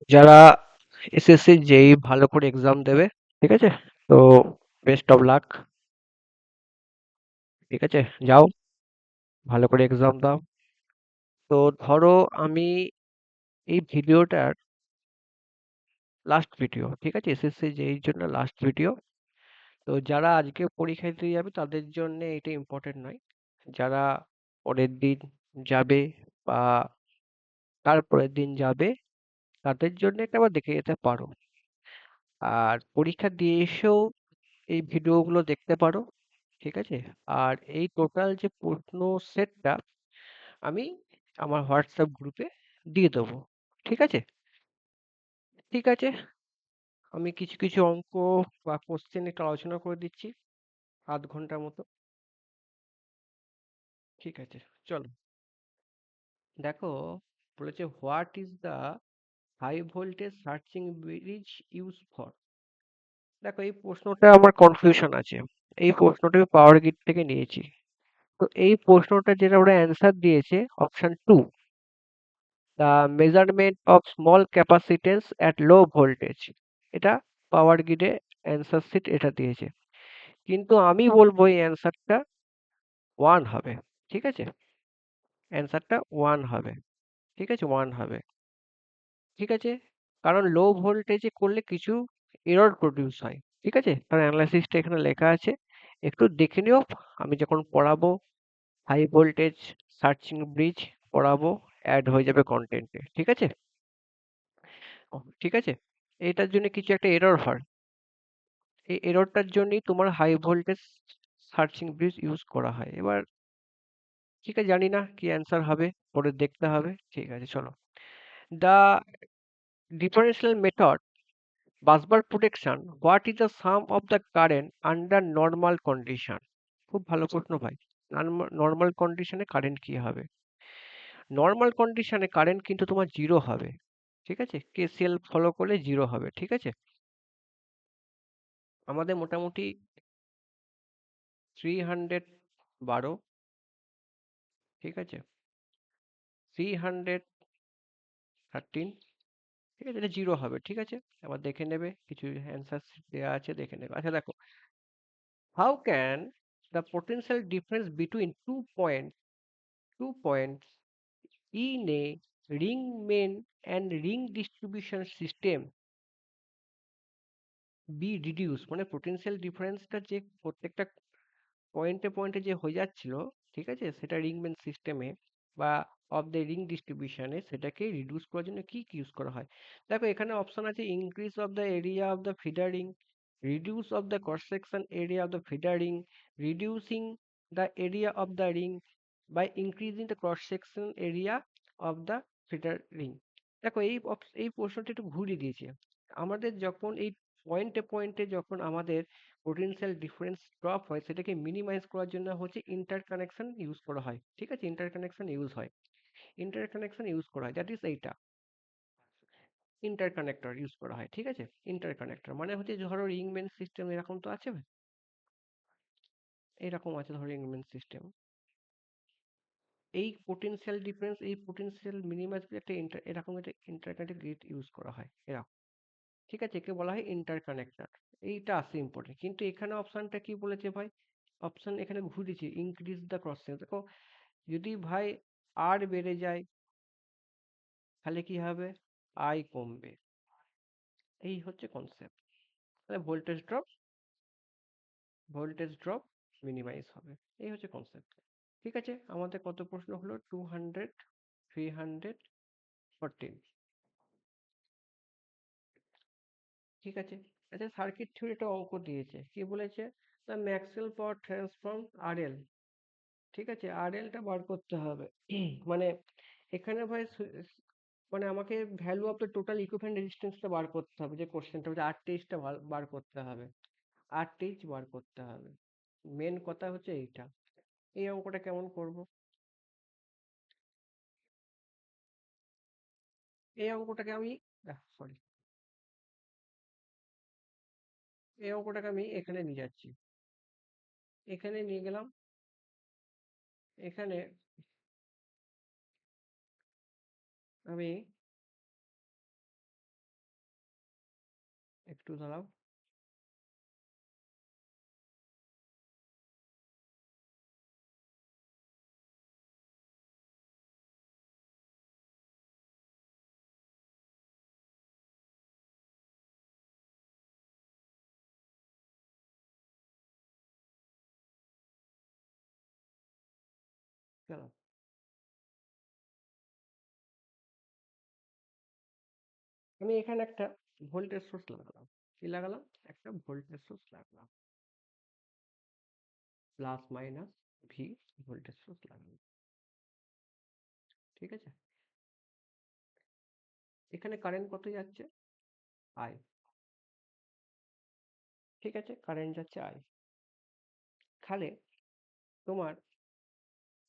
যারা এসএসসি যেই ভালো করে এক্সাম দেবে, ঠিক আছে? তো বেস্ট অফ লাক, ঠিক আছে? যাও, ভালো করে এক্সাম দাও। তো ধরো আমি এই ভিডিওটার লাস্ট ভিডিও, ঠিক আছে? এসএসসি যেই জন্য লাস্ট ভিডিও। তো যারা আজকে পরীক্ষা দিতে যাবে তাদের জন্য এটা ইম্পর্টেন্ট নয়। যারা পরের দিন যাবে বা তারপরের দিন যাবে তাদের জন্য এটা আবার দেখে যেতে পারো। আর পরীক্ষা দিয়ে এসেও এই ভিডিওগুলো দেখতে পারো, ঠিক আছে? আর এই টোটাল যে প্রশ্ন সেটটা আমি আমার হোয়াটসঅ্যাপ গ্রুপে দিয়ে দেবো, ঠিক আছে? ঠিক আছে, আমি কিছু কিছু অঙ্ক বা কোশ্চেন একটু আলোচনা করে দিচ্ছি, আধ ঘন্টার মতো। ঠিক আছে, চলো। দেখো, বলেছে what is the high voltage সার্চিং ব্রিজ ইউজ ফর। দেখো, এই প্রশ্নটা আমার কনফিউশন আছে। এই প্রশ্নটা আমি পাওয়ার গ্রিড থেকে নিয়েছি। তো এই প্রশ্নটা যেটা ওরা অ্যান্সার দিয়েছে option two, the measurement of small capacitance at low voltage. এটা পাওয়ার গ্রিডে অ্যান্সার শিট এটা দিয়েছে। কিন্তু আমি বলবো এই অ্যান্সারটা ওয়ান হবে, ঠিক আছে? অ্যান্সারটা ওয়ান হবে, ঠিক আছে? ওয়ান হবে, ঠিক আছে? কারণ লো ভোল্টেজে করলে কিছু এরর প্রডিউস হয়, ঠিক আছে? তার অ্যানালাইসিসটা এখানে লেখা আছে, একটু দেখে নিও। আমি যখন পড়াবো হাই ভোল্টেজ সার্চিং ব্রিজ পড়াবো, অ্যাড হয়ে যাবে কন্টেন্টে, ঠিক আছে? ঠিক আছে, এটার জন্য কিছু একটা এরর হয়। এই এররটার জন্যই তোমার হাই ভোল্টেজ সার্চিং ব্রিজ ইউজ করা হয়। এবার ঠিক আছে, জানি না কি অ্যান্সার হবে, পরে দেখতে হবে। ঠিক আছে, চলো। The differential method বাসবার protection, what is the some of the current under normal condition. খুব ভালো প্রশ্ন ভাই। নর্মাল কন্ডিশনে কারেন্ট কি হবে? নর্মাল কন্ডিশনে কারেন্ট কিন্তু তোমার জিরো হবে, ঠিক আছে? কেসিএল ফলো করলে জিরো হবে, ঠিক আছে? আমাদের মোটামুটি 312, ঠিক আছে? 313, ঠিক আছে? এটা জিরো হবে, ঠিক আছে? আবার দেখে নেবে, কিছু অ্যান্সার দেওয়া আছে, দেখে নেবে। আচ্ছা, দেখো, how can the potential difference between two points in a ring main and ring distribution system be reduced, মানে পোটেনশিয়াল ডিফারেন্সটা যে প্রত্যেকটা পয়েন্টে পয়েন্টে যে হয়ে যাচ্ছিল, ঠিক আছে, সেটা রিং মেন সিস্টেমে বা অফ দ্য রিং ডিস্ট্রিবিউশনে সেটাকে রিডিউস করার জন্য কি কি ইউজ করা হয়? দেখো, এখানে অপশন আছে increase of the area of the feeder ring, reduce of the cross section area of the feeder ring, reducing the area of the ring by increasing the cross section area of the feeder ring. দেখো, এই প্রশ্নটা একটু ঘুরিয়ে দিয়েছে। আমাদের যখন এই পয়েন্টে পয়েন্টে যখন আমাদের পোটেনশিয়াল ডিফারেন্স ড্রপ হয়, সেটাকে মিনিমাইজ করার জন্য হচ্ছে ইন্টারকানেকশন ইউজ করা হয়, ঠিক আছে? ইন্টারকানেকশন ইউজ হয়, ইন্টারকানেকশন ইউজ করা হয়, দ্যাট ইজ এইটা ইন্টারকানেক্টর ইউজ করা হয়, ঠিক আছে? ইন্টারকানেক্টর মানে হচ্ছে, ধরো রিং মেন সিস্টেম এরকম তো আছে, এরকম আছে ধরো রিং মেন সিস্টেম। এই পোটেনশিয়াল ডিফারেন্স, এই পোটেনশিয়াল মিনিমাইজ একটা এরকম একটা ইন্টারকানেক্টেড গেট ইউজ করা হয়, এরকম, ঠিক আছে? একে বলা হয় ইন্টারকানেক্টর। এইটা আসে ইম্পর্টেন্ট, কিন্তু এখানে অপশনটা কি বলেছে ভাই? অপশন এখানে ঘুরেছে, ইনক্রিজ দ্য ক্রস সেকশন। দেখো, যদি ভাই আর বেড়ে যায় তাহলে কি হবে? আই কমবে, এই হচ্ছে কনসেপ্ট। তাহলে ভোল্টেজ ড্রপ মিনিমাইজ হবে, এই হচ্ছে কনসেপ্ট। ঠিক আছে, আমাদের কত প্রশ্ন হলো? 200, 314, ঠিক আছে। আচ্ছা, সার্কিট থিওরি একটা অঙ্ক দিয়েছে, কি বলেছে? The Maxwell power transform RL, ঠিক আছে? আরএলটা বার করতে হবে। মানে এখানে ভাই মানে আমাকে value of the total equivalent রেজিস্ট্যান্সটা বার করতে হবে, যে কোশ্চেনটা হচ্ছে আরটিএইচটা বার করতে হবে, আরটিএইচ বার করতে হবে। মেন কথা হচ্ছে এইটা। এই অঙ্কটা কেমন করব? এই অঙ্কটাকে আমি সরি, এই অঙ্কটাকে আমি এখানে নিয়ে যাচ্ছি, এখানে নিয়ে গেলাম। এখানে আমি একটু দাঁড়াও। চলো, আমি এখানে একটা ভোল্টেজ সোর্স লাগালাম। কি লাগালাম? একটা ভোল্টেজ সোর্স লাগালাম, plus minus V voltage source লাগালাম। ঠিক আছে, এখানে কারেন্ট কত যাচ্ছে? আই। ঠিক আছে, কারেন্ট যাচ্ছে আই। তাহলে তোমার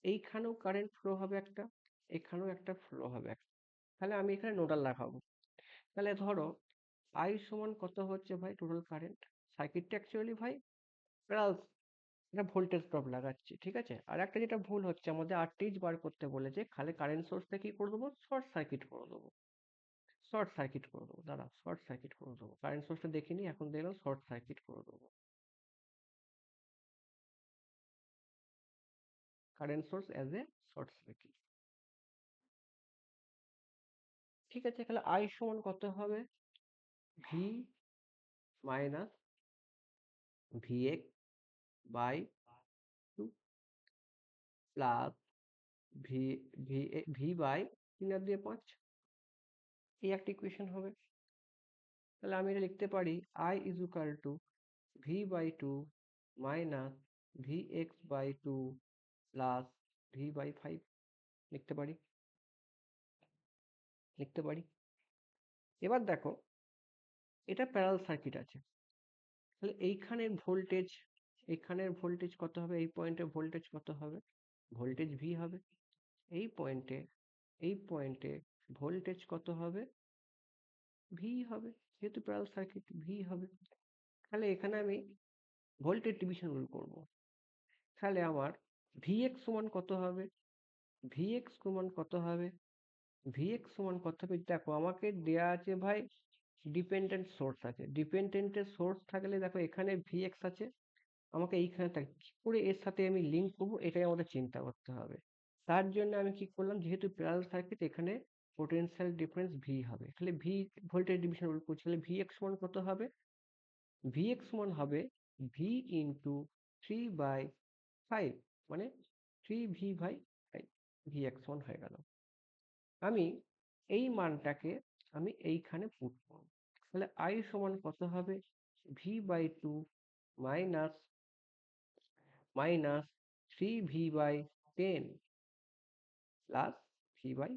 এইখানেও কারেন্ট ফ্লো হবে একটা, এখানেও একটা ফ্লো হবে একটা। তাহলে আমি এখানে নোডাল লাগাবো। তাহলে ধরো আই সমান কত হচ্ছে ভাই টোটাল কারেন্ট। সার্কিটটা অ্যাকচুয়ালি ভাই প্লাস, এটা ভোল্টেজ ড্রপ লাগাচ্ছি। ঠিক আছে, আর একটা যেটা ভুল হচ্ছে, আমাদের আরটিএইচ বার করতে বলেছে, খালি কারেন্ট সোর্সটা কি করে দেবো? শর্ট সার্কিট করে দেবো। শর্ট সার্কিট করে দেবো, দাঁড়া, শর্ট সার্কিট করে দেবো। কারেন্ট সোর্সটা দেখিনি, এখন দেখলাম শর্ট সার্কিট করে দেবো। Current source as a short circuit. ঠিক আছে, তাহলে আই সমান কত হবে? V minus VX by two plus V V V by 3/5। এই একটা ইকুয়েশন হবে। তাহলে আমি এটা লিখতে পারি I is equal two v/2 minus vx/2 plus v/5। লিখতে পারি, লিখতে পারি। এবার দেখো, এটা প্যারালাল সার্কিট আছে। তাহলে এইখানের ভোল্টেজ কত হবে? এই পয়েন্টে ভোল্টেজ কত হবে? ভোল্টেজ ভি হবে। এই পয়েন্টে এই পয়েন্টে ভোল্টেজ কত হবে? ভি হবে। যেহেতু প্যারালাল সার্কিট, ভি হবে। তাহলে এখানে আমি ভোল্টেজ ডিভিশন রুল করব। তাহলে আমার ভিএক্স সমান কত হবে? ভিএক্স সমান কত হবে? ভিএক্স সমান কত হবে? দেখো আমাকে দেয়া আছে ভাই, ডিপেন্ডেন্ট সোর্স আছে। ডিপেন্ডেন্টের সোর্স থাকলে দেখো এখানে ভিএক্স আছে, আমাকে এইখানে কি করে এর সাথে আমি লিঙ্ক করবো, এটাই আমাদের চিন্তা করতে হবে। তার জন্য আমি কি করলাম, যেহেতু প্যারালাল সার্কিট, এখানে পোটেনশিয়াল ডিফারেন্স ভি হবে। তাহলে ভি ভোল্টেজ ডিভিশন রুল করছি। তাহলে ভিএক্স সমান কত হবে? ভিএক্স সমান হবে ভি ইন্টু 3/5, মানে 3v/5। ভিএক্স সমান হয়ে গেল। আমি এই মানটাকে আমি এইখানে পুট করব। তাহলে আই সমান কত হবে? v/2 minus minus 3v/10 plus v/5।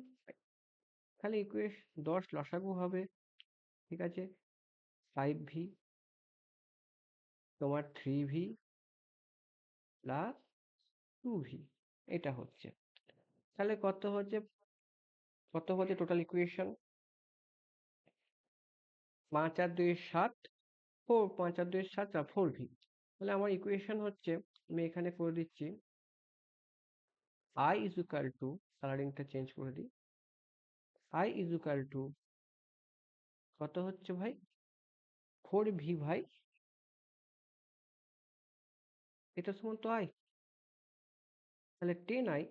তাহলে ইকুয়েশন 10 লসাগু হবে। ঠিক আছে, 5v তোমার 3v প্লাস 2v, এটা হচ্ছে। তাহলে কত হচ্ছে টোটাল ইকুয়েশন? 5 আর 2 7, 5 আর 2 7 আর 4v। তাহলে আমার ইকুয়েশন হচ্ছে, আমি এখানে করে দিচ্ছি, I is equal to, কালারিংটা চেঞ্জ করে দিই, I is equal to কত হচ্ছে ভাই? 4v ভাই, এটা সমান তো I। তাহলে 10I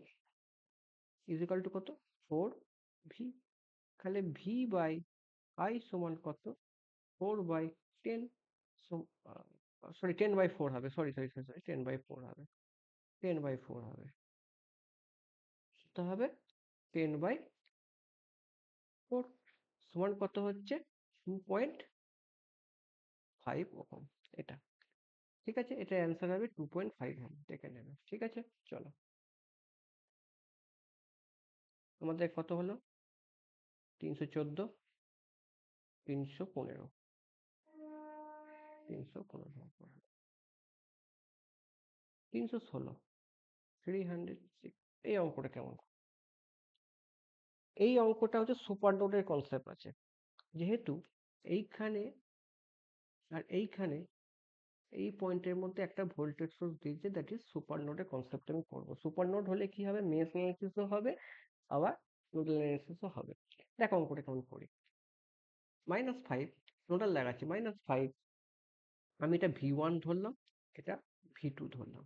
is equal to কত? 4v। তাহলে v বাই I সমান কত? 4/10। সরি, 10/4 হবে। সরি সরি সরি সরি 10/4 হবে। 10/4 হবে। তো হবে 10/4 সমান কত হচ্ছে? 2.5 ওহম। এটা ঠিক আছে, এটা অ্যান্সার হবে 2.5 ওহম, দেখে নেবে। ঠিক আছে, চলো, আমাদের কত হলো? 314, 315, 315, 316, 306। এই অঙ্কটা কেমন? এই অঙ্কটা হচ্ছে সুপার নোডের কনসেপ্ট আছে। যেহেতু এইখানে আর এইখানে এই পয়েন্টের মধ্যে একটা ভোল্টেজ সোর্স দিয়েছে, দ্যাট ইজ সুপার নোডের কনসেপ্ট আমি করবো। সুপার নোড হলে কি হবে? মেশ অ্যানালিসিসও হবে, আবার নোডাল অ্যানালিসিসও হবে। দেখো অঙ্কটা কেমন করি। -5 নোডাল দেখাচ্ছে -5। আমি এটা V1 ধরলাম, এটা V2 ধরলাম।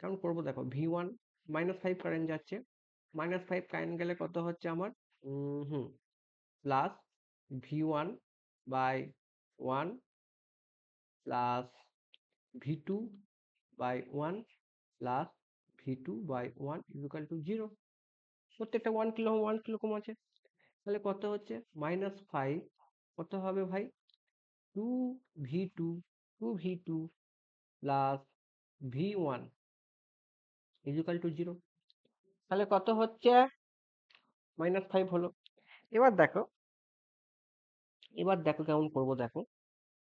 কেমন করবো দেখো, V1 -5 কারেন্ট যাচ্ছে, -5 কারেন্ট গেলে কত হচ্ছে আমার, plus V1 by 1 plus V2 by 1 plus V2 by 1 equal to 0। প্রত্যেকটা 1 কিলো ওহম আছে। তাহলে কত হচ্ছে, -5 কত হবে ভাই, 2V2 2V2 plus V1 equal to 0। তাহলে কত হচ্ছে, -5 হলো। এবার দেখো, কেমন করব দেখো।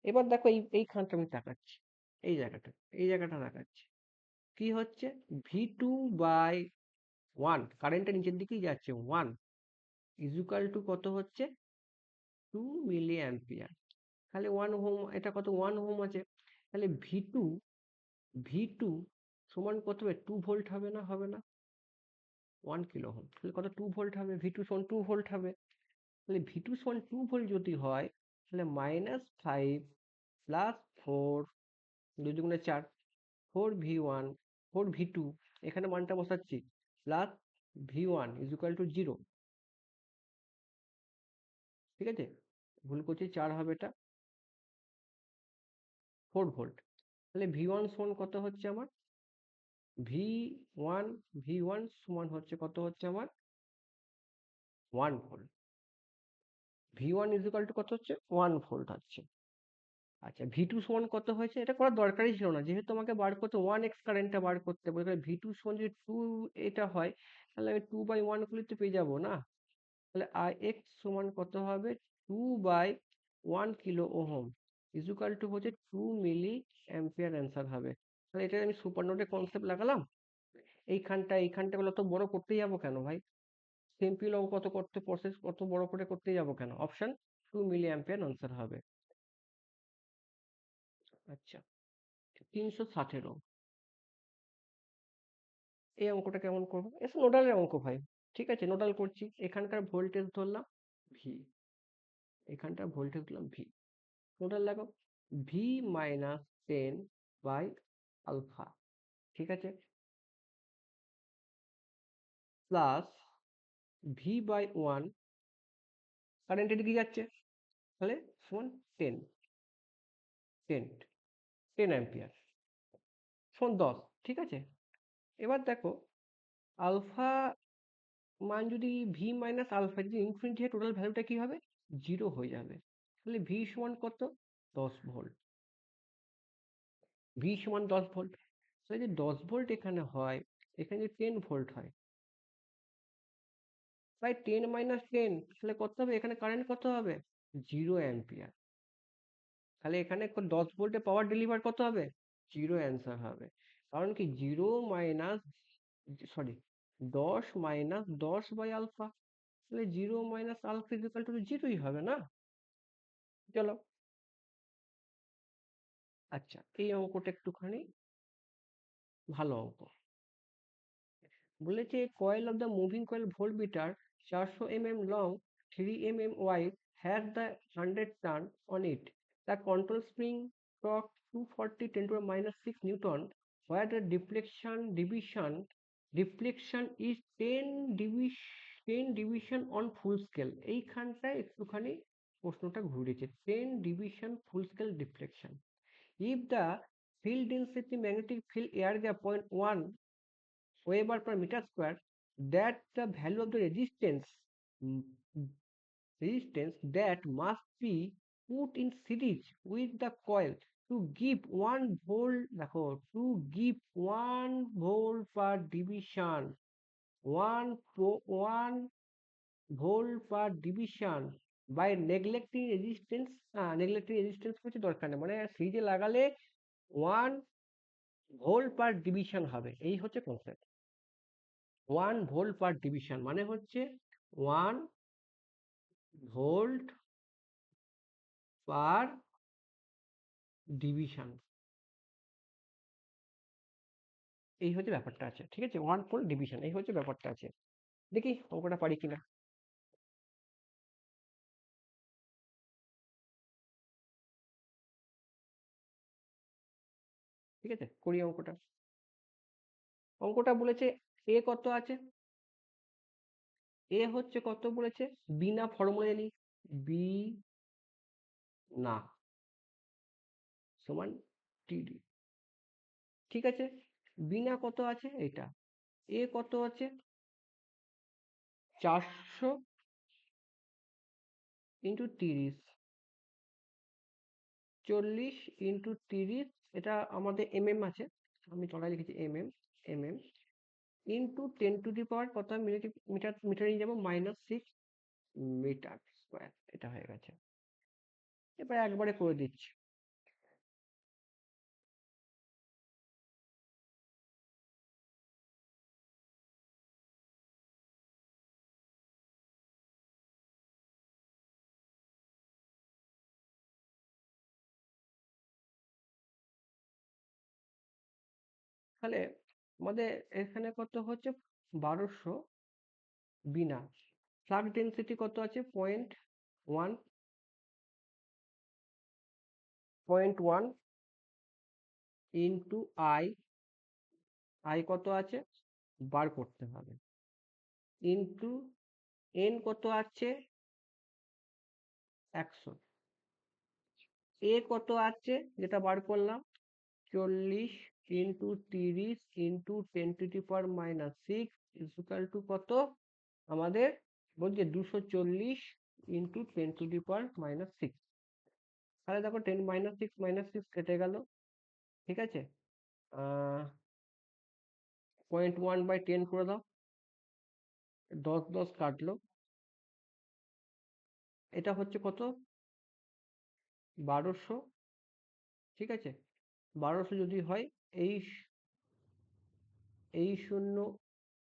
এবার দেখো এইখানটা আমি তাকাচ্ছি, এই জায়গাটা, তাকাচ্ছি। কি হচ্ছে, V2 বাই 1, কারেন্টটা নিচের দিকেই যাচ্ছে, 1 ইকুয়াল টু কত হচ্ছে, 2 মিলি অ্যাম্পিয়ার। তাহলে 1 ওহম, এটা কত, 1 ওহম আছে। তাহলে V2 সমান কত হবে, 2 ভোল্ট হবে না, 1 কিলো ওহম। তাহলে কত, 2 ভোল্ট হবে, V2 সমান 2 ভোল্ট হবে। তাহলে V2 সমান 2 ভোল্ট যদি হয়, তাহলে -5 প্লাস 4, 2 দুগুণে 4, 4V1 4V2, এখানে মানটা বসাচ্ছি, প্লাস V1 ইকুয়াল টু 0। ঠিক আছে, ভুল করছি, 4 হবে, এটা 4 ভোল্ট। তাহলে V1 সমান কত হচ্ছে আমার, V1 V1 সমান হচ্ছে কত হচ্ছে আমার, 1 ভোল্ট। V1 ইকুয়াল টু কত হচ্ছে, 1 ভোল্ট হচ্ছে। আচ্ছা, V2 সমান কত হয়েছে, এটা করার দরকারই ছিল না, যেহেতু আমাকে বার করতে 1x কারেন্টটা বার করতে বলে, তাহলে V2 সমান যদি 2 এটা হয়, তাহলে আমি 2/1 করলে তো পেয়ে যাবো না। তাহলে Ix সমান কত হবে, 2/1 কিলো ওহম ইকুয়াল টু হচ্ছে 2 মিলি অ্যাম্পিয়ার অ্যান্সার হবে। তাহলে এটা আমি সুপার নোডের কনসেপ্ট লাগালাম। এইখানটা গুলো তো বড় করতে যাবো কেন ভাই, সিম্পল অঙ্ক কত করতে, প্রসেস কত বড় করে করতে যাবো কেন, অপশন 2 মিলি অ্যাম্পিয়ার অ্যান্সার হবে। আচ্ছা, 318, এই অঙ্কটা কেমন করবো, এসে নোডালের অঙ্ক ভাই। ঠিক আছে, নোডাল করছি, এখানকার ভোল্টেজ ধরলাম ভি, এখানটার ভোল্টেজ ধরলাম ভি। নোডাল লাগাও, ভি -10 বাই আলফা। ঠিক আছে, প্লাস V/1, কারেন্ট এদিকে যাচ্ছে, তাহলে সমান 10 10 10 অ্যাম্পিয়ার সমান 10। ঠিক আছে, এবার দেখো, আলফা মান যদি ভি মাইনাস আলফা যদি ইনফিনিটি হয়, টোটাল ভ্যালুটা কি হবে, 0 হয়ে যাবে। তাহলে ভি সমান কত, 10 ভোল্ট। ভি সমান 10 ভোল্ট। তাহলে যে 10 ভোল্ট এখানে হয়, এখানে যদি 10 ভোল্ট হয়, তাই 10 - 10, তাহলে কত হবে, এখানে কারেন্ট কত হবে, 0 অ্যাম্পিয়ার। তাহলে এখানে 10 ভোল্টে পাওয়ার ডেলিভার কত হবে, 0 অ্যান্সার হবে। কারণ কি, 0 মাইনাস, সরি, 10 - 10 বাই আলফা। তাহলে 0 - আলফা ইকুয়াল টু 0ই হবে না। চলো, আচ্ছা, এই অঙ্কটা একটুখানি ভালো অঙ্ক। বলেছে coil of the moving coil voltmeter 400 mm long, 3 mm wide, has the 100 turn on it. The control spring torque 240 × 10⁻⁶ Newton, where the deflection is 10 division on full scale। এইখানটায় একটুখানি প্রশ্নটা ঘুরেছে, 10 division full scale deflection। If the field density magnetic field air gap 0.1 Weber per meter square, that the value of the mm, that must be put in series with the coil to give 1 volt, দেখো, to give 1 volt per division, 1 volt per division by neglecting resistance কিছু দরকার নেই, মানে সিরিজে লাগালে 1 volt per division হবে, এই হচ্ছে কনসেপ্ট। 1 volt per division মানে হচ্ছে 1 volt per division, এই হচ্ছে ব্যাপারটা আছে। ঠিক আছে, 1 volt division, এই হচ্ছে ব্যাপারটা আছে। দেখি অঙ্কটা পারি কিনা। ঠিক আছে, করি অঙ্কটা। অঙ্কটা বলেছে এ কত আছে, এ হচ্ছে কত বলেছে, বিনা ফর্মুলা জানি, বি না সমান টিডি। ঠিক আছে, বিনা কত আছে এটা, এ কত আছে 400 ইন্টু 30, 40 ইন্টু 30, এটা আমাদের আছে, আমি তলায় লিখেছি এম ইন্টু 10 টু দি পাওয়ার কত, মিটারে নিয়ে যাবো -6 মিটার স্কোয়ার, এটা হয়ে গেছে। এবার একবারে করে দিচ্ছি। তাহলে আমাদের এখানে কত হচ্ছে 1200 বিনা, ফ্লাক্স ডেন্সিটি কত আছে 0.1 ইন্টু আই কত আছে বার করতে হবে, ইন্টু এন কত আছে 100, এ কত আছে যেটা বার করলাম 40 into 30 into 10 to the power -6 equal to কত আমাদের, বলছে 240 ইন্টু 10 টু দি পাওয়ার -6। তাহলে দেখো 10 - 6 - 6 কেটে গেল। ঠিক আছে, 0.1/10 করে দাও, 10 কাটলো, এটা হচ্ছে কত 1200। ঠিক আছে, 1200 যদি হয়, এই এই শূন্য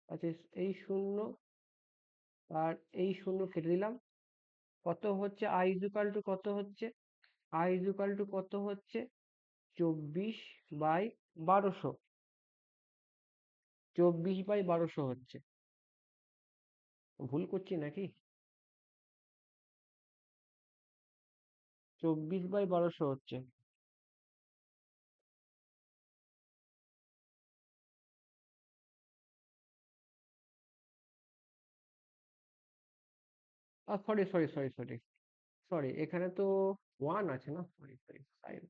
আছে, এই শূন্য আর এই শূন্য কেটে দিলাম, কত হচ্ছে আই ইকুয়াল টু কত হচ্ছে, আই ইকুয়াল টু কত হচ্ছে 24/1200, 24/1200 হচ্ছে, ভুল করছি নাকি, 24/1200 হচ্ছে। Sorry sorry sorry sorry sorry, এখানে তো ওয়ান আছে না, সরি সরি সাইন,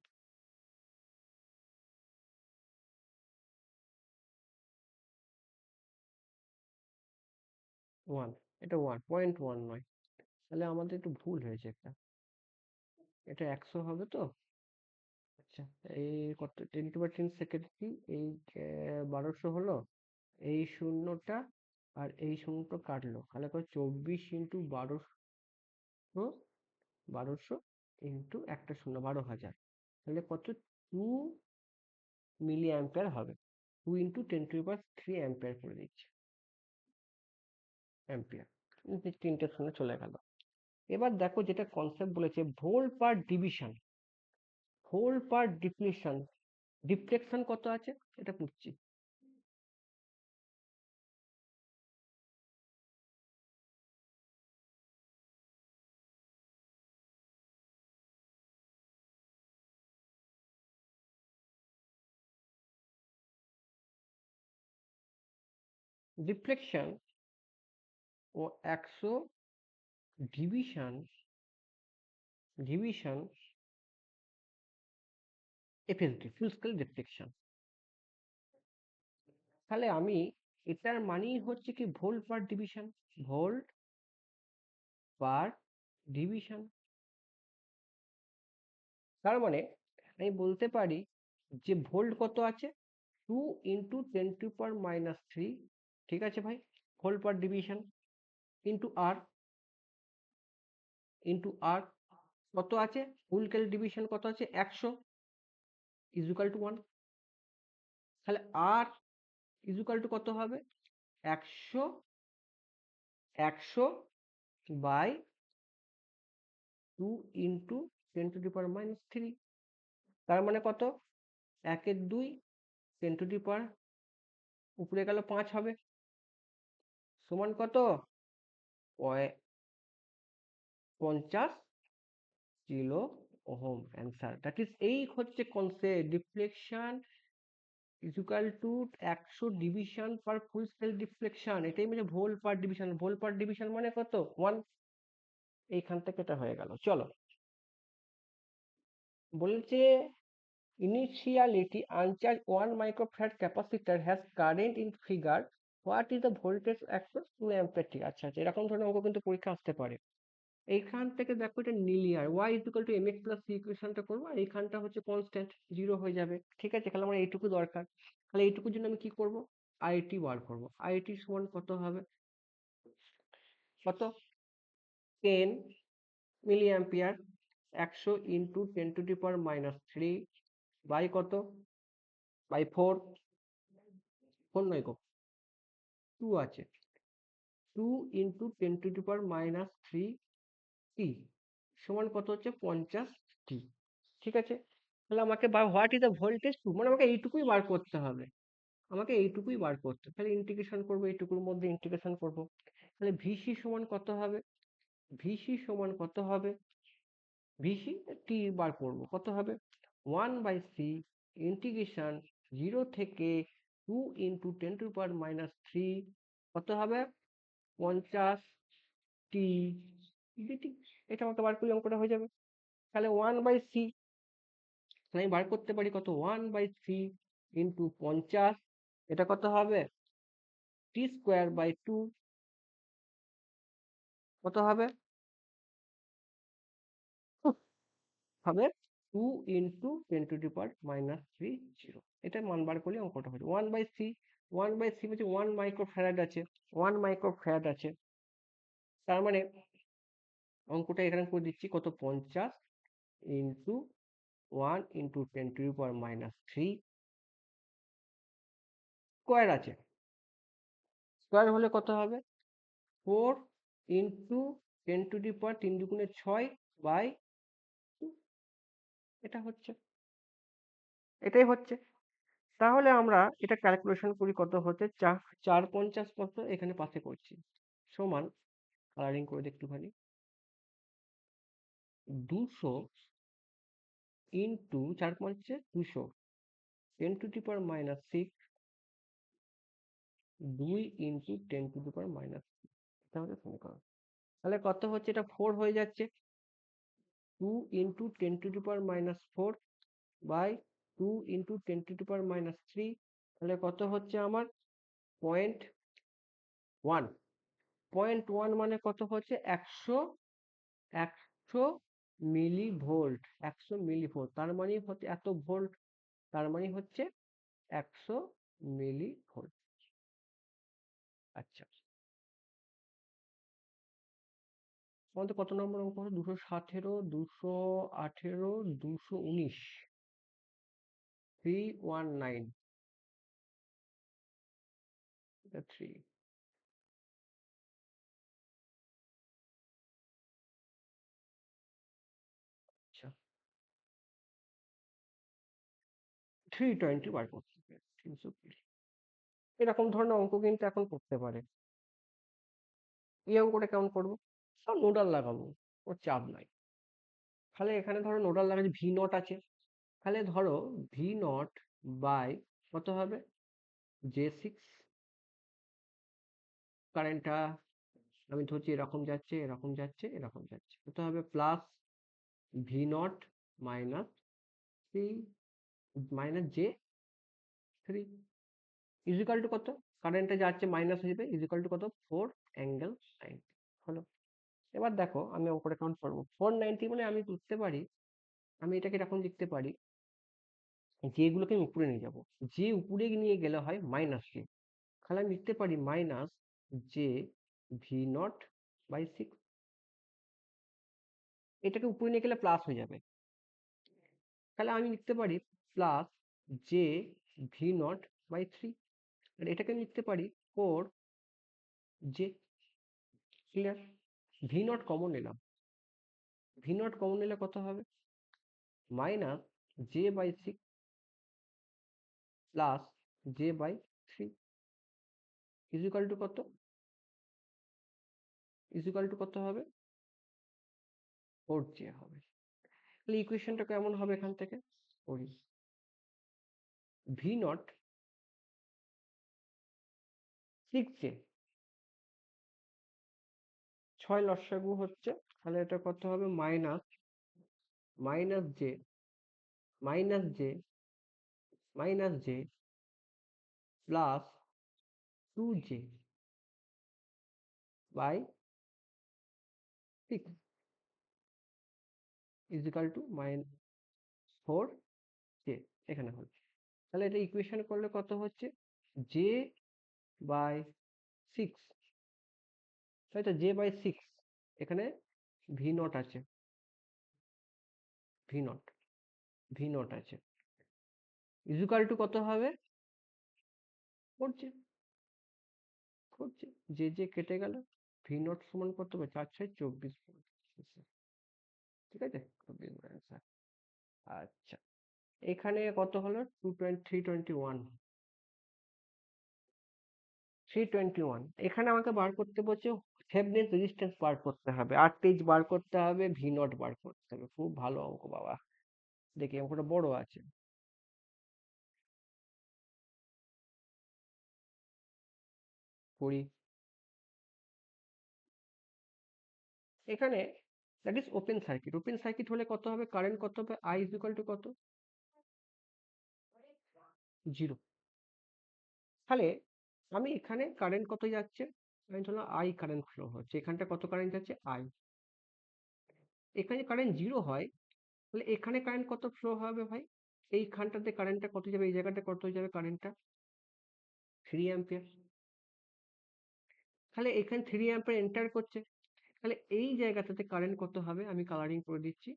ওয়ান, এটা 1.1 নয়, তাহলে আমাদের একটু ভুল হয়েছে একটা, এটা 100 হবে তো। আচ্ছা, এই কত 10 টু দি পাওয়ার 10 সেকেন্ড কি, এই 1200 হলো, এই শূন্যটা আর এই শূন্যটা কাটলো, তাহলে কত 24 ইন্টু 1200, 1200 ইন্টু একটা শূন্য 12,000, তাহলে কত 2 মিলি অ্যাম্পিয়ার হবে, 2 into 10 to the power 3 ampere করে দিচ্ছে, অ্যাম্পিয়ার। তিনটে শূন্য চলে গেল। এবার দেখো যেটা কনসেপ্ট বলেছে ভোল্ট পার ডিভিশন, ভোল্ট পার ডিফ্লেকশন, ডিফ্লেকশন কত আছে এটা বুঝছি, ডিফ্লেকশন ও 100 ডিভিশন, ডিভিশন এফএসডি, ফুল স্কেল ডিফ্লেকশন। তাহলে আমি এটার মানেই হচ্ছে কি ভোল্ট পার ডিভিশন, ভোল্ট পার ডিভিশন, তার মানে আমি বলতে পারি যে ভোল্ট কত আছে 2 ইন্টু 10 টু দি পাওয়ার -3, ঠিক আছে ভাই, ভোল্ট পার ডিভিশন, ইন্টু আর, ইন্টু আর কত আছে, ফুল স্কেল ডিভিশন কত আছে 100 ইকুয়াল টু 1, তাহলে আর ইকুয়াল টু কত হবে 100, 100 by 2 into 10 to the power -3, তার মানে কত, 1 এর 2, 10 টু দি পাওয়ার উপরে গেল 5 হবে, সমান কত 50 kilo ohm answer, that is, এই হচ্ছে concept deflection equal to 100 division per full scale deflection, এটাই মানে ভোল্ট পার ডিভিশন। ভোল্ট পার ডিভিশন মানে কত? 1। এইখান থেকে এটা হয়ে গেল। চলো, বলছে initiality uncharged 1 microfarad capacitor has current in figure, what is the voltage across 2 ampere? ঠিক আছে, আচ্ছা, এরকম ধরনের অঙ্ক কিন্তু পরীক্ষা আসতে পারে। এইখান থেকে দেখো এটা linear, y equal to mx plus c ইকুয়েশনটা করবো, আর এইখানটা হচ্ছে কনস্ট্যান্ট, জিরো হয়ে যাবে। ঠিক আছে, তাহলে আমার এইটুকু দরকার। তাহলে এইটুকুর জন্য আমি কি করব? আইটি বার করবো। আইটি সমান কত হবে? কত? 10 মিলি অ্যাম্পিয়ার, 100 ইন্টু 10⁻³ বাই কত? বাই 4। 4 নয় গো, 2 আছে। 2 ইন্টু 10⁻³ টি সমান কত হচ্ছে? 50 টি। ঠিক আছে, তাহলে আমাকে what is the voltage two, মানে আমাকে এইটুকুই বার করতে হবে। আমাকে এইটুকুই বার করতে, তাহলে ইন্টিগ্রেশন করবো, এইটুকুর মধ্যে ইন্টিগ্রেশন করব। তাহলে ভিসি সমান কত হবে? ভিসি সমান কত হবে? ভিসি টি বার করবো, কত হবে? 1/c ইন্টিগ্রেশন 0 থেকে 2 ইন্টু 10⁻³ কত হবে? 50 টি ডিটি। এটা আমাকে বার করলে অঙ্কটা হয়ে যাবে। তাহলে 1/c, আমি বার করতে পারি কত? 1/c ইন্টু 50, এটা কত হবে? t²/2 কত হবে? হবে 2 ইন্টু 10⁻³ 0। এটা মান বার করলে অঙ্কটা হবে 1/c। 1/c হচ্ছে 1 মাইক্রোফ্যারাড আছে, 1 মাইক্রোফ্যারাড আছে। তার মানে অঙ্কটা এখানে করে দিচ্ছি, কত? 50 ইন্টু 1 ইন্টু 10⁻³ স্কোয়ার আছে। স্কোয়ার হলে কত হবে? 4 ইন্টু 10⁻, 3 দুগুণে 6 বাই 2। এটা হচ্ছে, এটাই হচ্ছে। তাহলে আমরা এটা ক্যালকুলেশন করি, কত হচ্ছে? 4×50 কত? এখানে পাশে করছি, সমান, কালারিং করে দিই একটুখানি, 200 ইন্টু 4×5 200, 10⁻⁶, 2 ইন্টু 10⁻⁻, এটা হচ্ছে সমীকরণ। তাহলে কত হচ্ছে? এটা 4 হয়ে যাচ্ছে, 2 ইন্টু 10⁻⁴ বাই 2 ইন্টু 10⁻�3, তাহলে কত হচ্ছে আমার? 0.1। 0.1 মানে কত হচ্ছে? 100 100 মিলি ভোল্ট। 100 মিলি ভোল্ট তার মানে হচ্ছে এত ভোল্ট, তার মানে হচ্ছে 100 মিলি ভোল্ট। আচ্ছা, আমাদের কত নম্বর অঙ্ক হলো? 217, 218, 219, 319, এটা 3। আচ্ছা, 320 বার করতে হবে, 320। এরকম ধরনের অঙ্ক কিন্তু এখন করতে পারে। এই অঙ্কটা কেমন করবো? সব নোডাল লাগাবো, ওর চাপ নাই। তাহলে এখানে ধরো নোডাল লাগাচ্ছি, ভি নট আছে, তাহলে ধরো ভি নট বাই কত হবে? J6। কারেন্টটা আমি ধরছি এরকম যাচ্ছে, এরকম যাচ্ছে, এরকম যাচ্ছে, কত হবে? Plus V naught minus three minus J3 equal to কত? কারেন্টটা যাচ্ছে মাইনাস হয়ে যাবে, ইজিক্যাল টু কত? 4∠90 হলো। এবার দেখো আমি অঙ্কটা কেমন করবো। 490 মানে আমি বুঝতে পারি, আমি এটাকে এরকম লিখতে পারি, যেগুলোকে আমি উপরে নিয়ে যাব, যে উপরে নিয়ে গেলে হয় -J, তাহলে আমি লিখতে পারি -J V0/6। এটাকে উপরে নিয়ে গেলে প্লাস হয়ে যাবে, তাহলে আমি লিখতে পারি +J V0/3। আর এটাকে আমি লিখতে পারি 4J। ক্লিয়ার? V0 কমন নিলাম, V0 কমন নিলে কত হবে? -J/6 plus J/3 equal to কত? ইজিক্যাল টু কত হবে? 4J হবে। তাহলে ইকুয়েশনটা কেমন হবে? এখান থেকে করি, V0 6 এ 6 লসাগু হচ্ছে, তাহলে এটা কত হবে? Minus minus J minus J minus J plus 2j by 6 is equal to -4j। এখানে হচ্ছে, তাহলে এটা ইকুয়েশন করলে কত হচ্ছে? জে বাই 6, তাই তো, জে বাই 6। এখানে ভি নট আছে, ভি নট ভি নট আছে, ইজ ইকাল টু কত হবে? 4j। 4j, জে জে কেটে গেল, ভি নট সমান কত হবে? 4 6 24 ঠিক আছে, 24 অ্যান্সার। আচ্ছা, এখানে কত হলো? 321। 321, এখানে আমাকে বার করতে বলছে থেভনিন রেজিস্ট্যান্স বার করতে হবে, আরটিএইচ বার করতে হবে, ভি নট বার করতে হবে। খুব ভালো অঙ্ক বাবা, দেখি অঙ্কটা বড় আছে। করি, এখানে that is open circuit. Open circuit হলে কত হবে? কারেন্ট কত হবে? আই ইজ ইকুয়াল টু কত? 0। তাহলে আমি এখানে কারেন্ট কত যাচ্ছে? আমি ধরলাম আই কারেন্ট ফ্লো হচ্ছে, এখানটা কত কারেন্ট যাচ্ছে? আই। এখানে কারেন্ট 0 হয়, তাহলে এখানে কারেন্ট কত ফ্লো হবে ভাই? এইখানটাতে কারেন্টটা কত যাবে? এই জায়গাটা কত যাবে কারেন্টটা? 3 অ্যাম্পিয়ার। তাহলে এখানে 3 অ্যাম্পিয়ার এন্টার করছে, তাহলে এই জায়গাটাতে কারেন্ট কত হবে? আমি কালারিং করে দিচ্ছি।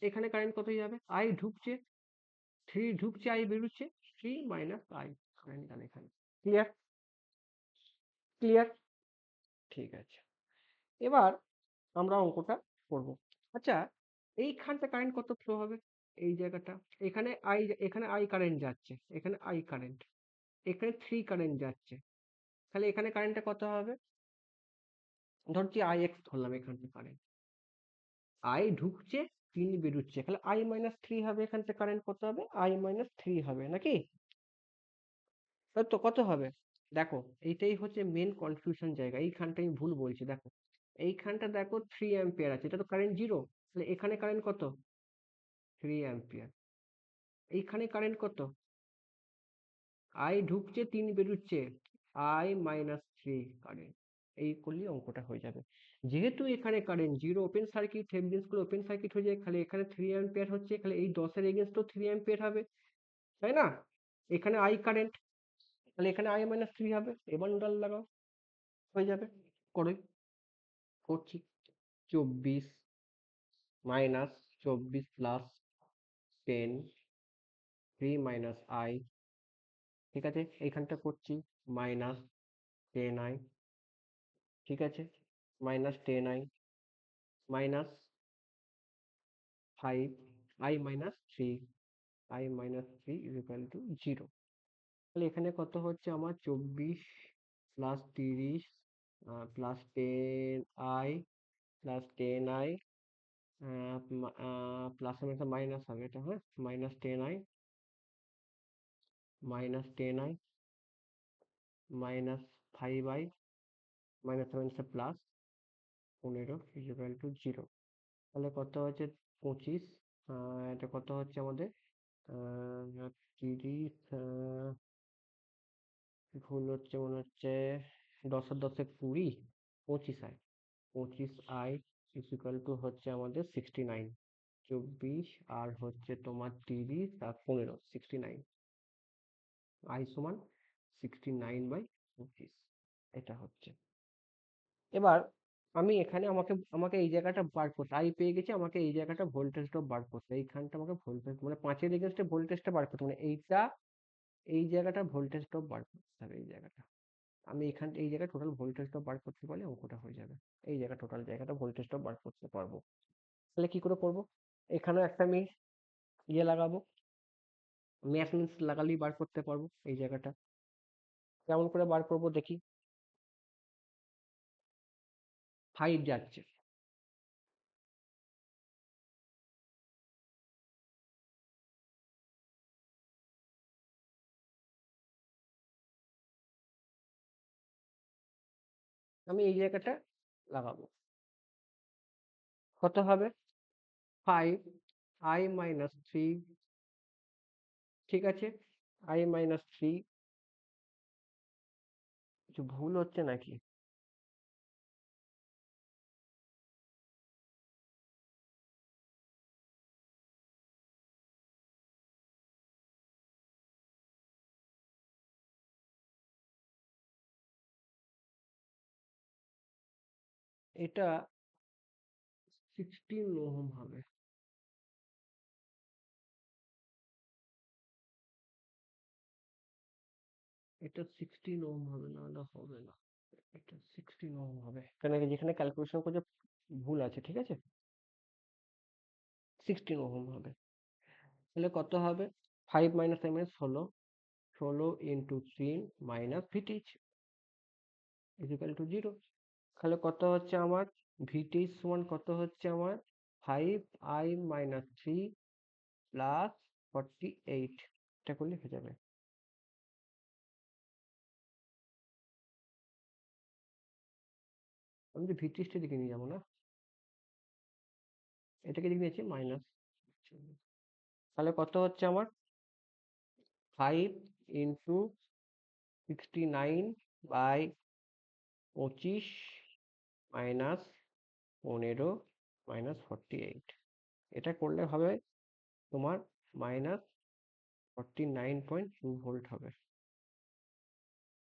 এখানে কারেন্ট কত যাবে? আই ঢুকছে, 3 ঢুকছে, আই বেরোচ্ছে, 3 মাইনাস আই কারেন্ট গেল এখানে। ক্লিয়ার? ক্লিয়ার? ঠিক আছে, এবার আমরা অঙ্কটা করব। আচ্ছা, এইখানটা কারেন্ট কত ফ্লো হবে? এই জায়গাটা, এখানে আই, এখানে আই কারেন্ট যাচ্ছে, এখানে আই কারেন্ট, এখানে 3 কারেন্ট যাচ্ছে, তাহলে এখানে কারেন্টটা কত হবে? ধরছি আই এক্স ধরলাম, এখানটা কারেন্ট আই ঢুকছে, 3 বেরোচ্ছে, তাহলে আই মাইনাস 3 হবে। এখান থেকে কারেন্ট কত হবে? আই মাইনাস 3 হবে নাকি? তাই তো, কত হবে? দেখো, এইটাই হচ্ছে মেন কনফিউশন জায়গা, এইখানটা আমি ভুল বলছি। দেখো, এইখানটা দেখো 3 অ্যাম্পিয়ার আছে, এটা তো কারেন্ট 0, তাহলে এখানে কারেন্ট কত? 3 অ্যাম্পিয়ার। এইখানে কারেন্ট কত? আই ঢুকছে, 3 বেরোচ্ছে, আই মাইনাস 3 কারেন্ট। এই করলেই অঙ্কটা হয়ে যাবে। যেহেতু এখানে কারেন্ট 0, ওপেন সার্কিট, থেভেনিনস গুলো ওপেন সার্কিট হয়ে যায়, খালি এখানে 3 অ্যাম্পিয়ার হচ্ছে, খালি এই 10 এর এগেনস্টও 3 অ্যাম্পিয়ার হবে, তাই না? এখানে আই কারেন্ট, তাহলে এখানে আই মাইনাস 3 হবে। এবার নোডাল লাগাও, হয়ে যাবে। করে করছি। 24 মাইনাস 24 প্লাস 10, 3 মাইনাস আই, ঠিক আছে, এইখানটা করছি। মাইনাস 10i, ঠিক আছে, minus 10i minus 5, I minus 3, I minus 3 is equal to 0। তাহলে এখানে কত হচ্ছে আমার? 24 plus 30 plus 10i plus 10i plus একটা মাইনাস হবে, এটা হ্যাঁ, minus 10i minus 10i minus 5i minus minus plus 15 is equal to 0। তাহলে কত হচ্ছে? 25, এটা কত হচ্ছে আমাদের? 30, ভুল হচ্ছে মনে হচ্ছে, 10 আর 10 20, 25i, 25i is equal to হচ্ছে আমাদের 69। 24 আর হচ্ছে তোমার 30 আর 15, 69, আই সমান 69/25, এটা হচ্ছে। এবার আমি এখানে, আমাকে আমাকে এই জায়গাটা বার করতে, আই পেয়ে গেছি, আমাকে এই জায়গাটা ভোল্টেজ ড্রপ বার করতে, এইখানটা আমাকে ভোল্টেজ মানে 5 এর এগেনস্টে ভোল্টেজটা বার করতে, মানে এইটা, এই জায়গাটা ভোল্টেজ ড্রপ বার করতে হবে, এই জায়গাটা। আমি এখান, এই জায়গায় টোটাল ভোল্টেজ ড্রপ বার করতে পারলে অঙ্কটা হয়ে যাবে। এই জায়গা, টোটাল জায়গাটা ভোল্টেজ ড্রপ বার করতে পারবো। তাহলে কি করে করব? এখানেও একটা আমি ইয়ে লাগাবো, ম্যাথ মিনস লাগালেই বার করতে পারবো এই জায়গাটা। কেমন করে বার করব দেখি। 5 যাচ্ছে, আমি এই জায়গাটা লাগাবো। কত হবে? 5i-3, ঠিক আছে? i-3, কিছু ভুল হচ্ছে নাকি? এটা 16 ওহম হবে। এটা 16 ওহম হবে, না হলে হবে না। এটা 16 ওহম হবে, কেন কি যেখানে ক্যালকুলেশন করছে ভুল আছে, ঠিক আছে? 16 ওহম হবে। তাহলে কত হবে? 5 minus i minus 16, 16 into 3 minus ভিটিজ ইজিক্যাল টু 0। তাহলে কত হচ্ছে আমার? ভিটিজ সমান কত হচ্ছে আমার? 5i-3 প্লাস 48, এটা করলে হয়ে যাবে। আমি তো ভিটিজটা দিকে নিয়ে যাবো না, এটাকে দিকে নিয়েছি মাইনাস। তাহলে কত হচ্ছে আমার? 5 ইন্টু 69 বাই 25 মাইনাস 15 মাইনাস 48, এটা করলে হবে তোমার মাইনাস 49.2 ভোল্ট হবে,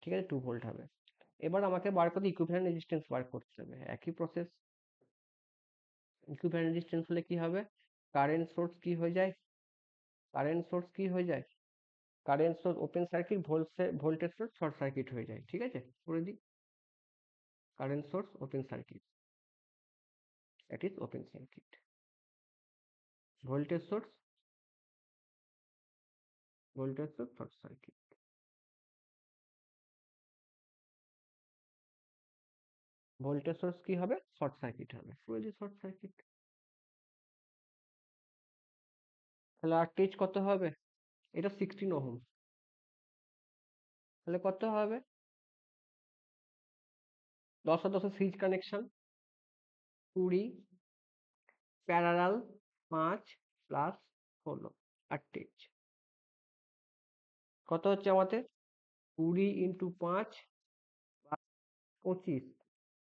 ঠিক আছে? 2 ভোল্ট হবে। এবার আমাকে বার করতে ইকুইভ্যালেন্ট রেজিস্ট্যান্স বার করতে হবে, একই প্রসেস। ইকুইভ্যালেন্ট রেজিস্ট্যান্স হলে কি হবে? কারেন্ট সোর্স কি হয়ে যায়? কারেন্ট সোর্স কি হয়ে যায়? Current source open circuit, voltage source short circuit হয়ে যায়, ঠিক আছে? করে দিই, current source open circuit, that is open circuit. Voltage source, short circuit. Voltage source কি হবে? শর্ট সার্কিট হবে, করে দিই শর্ট সার্কিট। তাহলে আরটিএইচ কত হবে? এটা 16 ওহম, তাহলে কত হবে? 10 আর 10 সিরিজ কানেকশন, 20 প্যারালাল 5 প্লাস 16, 38। কত হচ্ছে আমাদের? 20 ইন্টু 5 25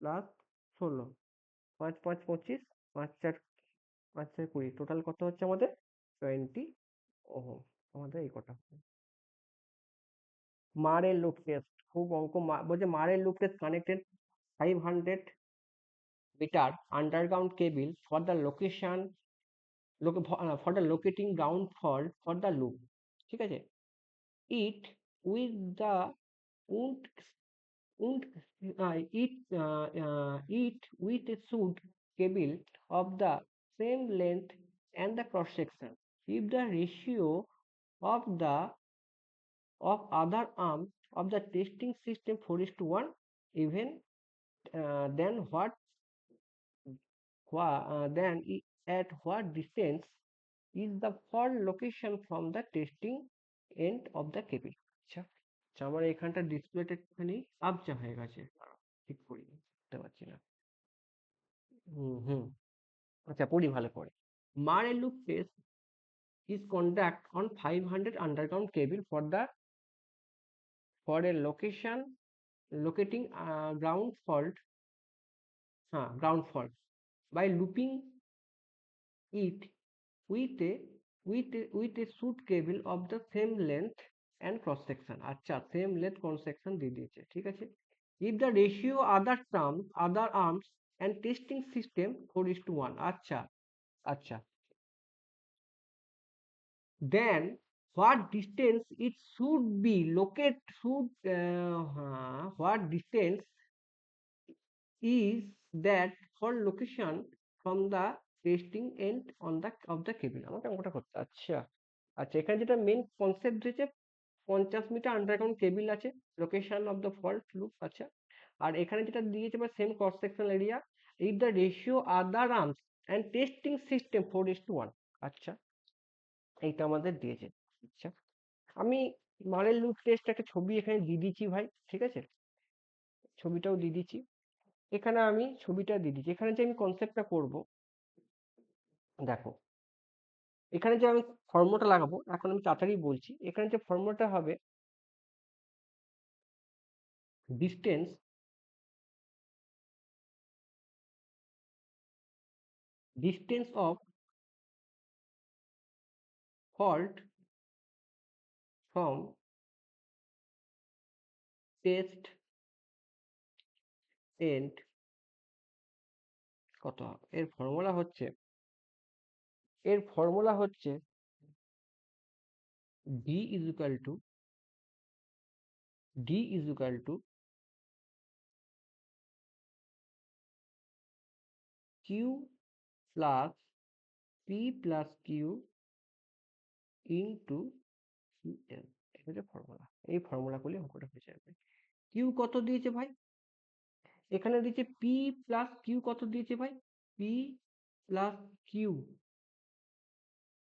প্লাস 16, 5 5 25, 5 4 5 4 20, টোটাল কত হচ্ছে আমাদের? 20 ওহম। আমাদের এই কটা মারের লুপ টেস্ট, খুব অঙ্ক বলছে মারের loop test connected 500 meter underground cable for the for the locating ground fault for the loop, ঠিক আছে? It with the wound wound it with a suit cable of the same length and the cross section. If the ratio of the of other arm of the testing system 4:1, even then at what distance is the fault location from the testing end of the cable? আচ্ছা, আচ্ছা, আমার এখানটা ডিসপ্লেটা একটুখানি আবজা হয়ে গেছে, ঠিক করি, বুঝতে পারছি না। হুম, আচ্ছা পড়ি ভালো করে। Marre loop test is conduct on 500 underground cable for a locating ground fault by looping it with a shoot cable of the same length and cross section। আচ্ছা, same length cross section দিয়ে দিয়েছে, ঠিক আছে? If the ratio other arms and testing system 4:1, আচ্ছা, আচ্ছা, then what distance it should be locate should what distance is that for location from the testing end on the of the cable? আমাকে অঙ্কটা করতে, আচ্ছা, আচ্ছা, এখানে যেটা main concept হচ্ছে 50 মিটার আন্ডারগ্রাউন্ড কেবিল আছে, location of the fault loop, আচ্ছা। আর এখানে যেটা দিয়েছে বা same cross sectional area, if the ratio other arms and testing system 4:1, আচ্ছা, এইটা আমাদের দিয়েছে, আচ্ছা। আমি মারের লুপ টেস্ট একটা ছবি এখানে দিয়ে দিচ্ছি ভাই, ঠিক আছে? ছবিটাও দিয়ে দিচ্ছি। এখানে আমি ছবিটা দিয়ে দিচ্ছি। এখানে যে আমি কনসেপ্টটা করব, দেখো এখানে যে আমি ফর্মুলাটা লাগাবো, এখন আমি তাড়াতাড়ি বলছি। এখানে যে ফর্মুলাটা হবে, distance distance of fault from test end কত হবে? এর ফর্মুলা হচ্ছে D is equal to D is equal to Q plus P plus Q into CL. এটা হচ্ছে ফর্মুলা। এই ফর্মুলা করলে অঙ্কটা হয়ে যাবে। কিউ কত দিয়েছে ভাই? এখানে দিয়েছে পি প্লাস কিউ। কত দিয়েছে ভাই? P plus Q.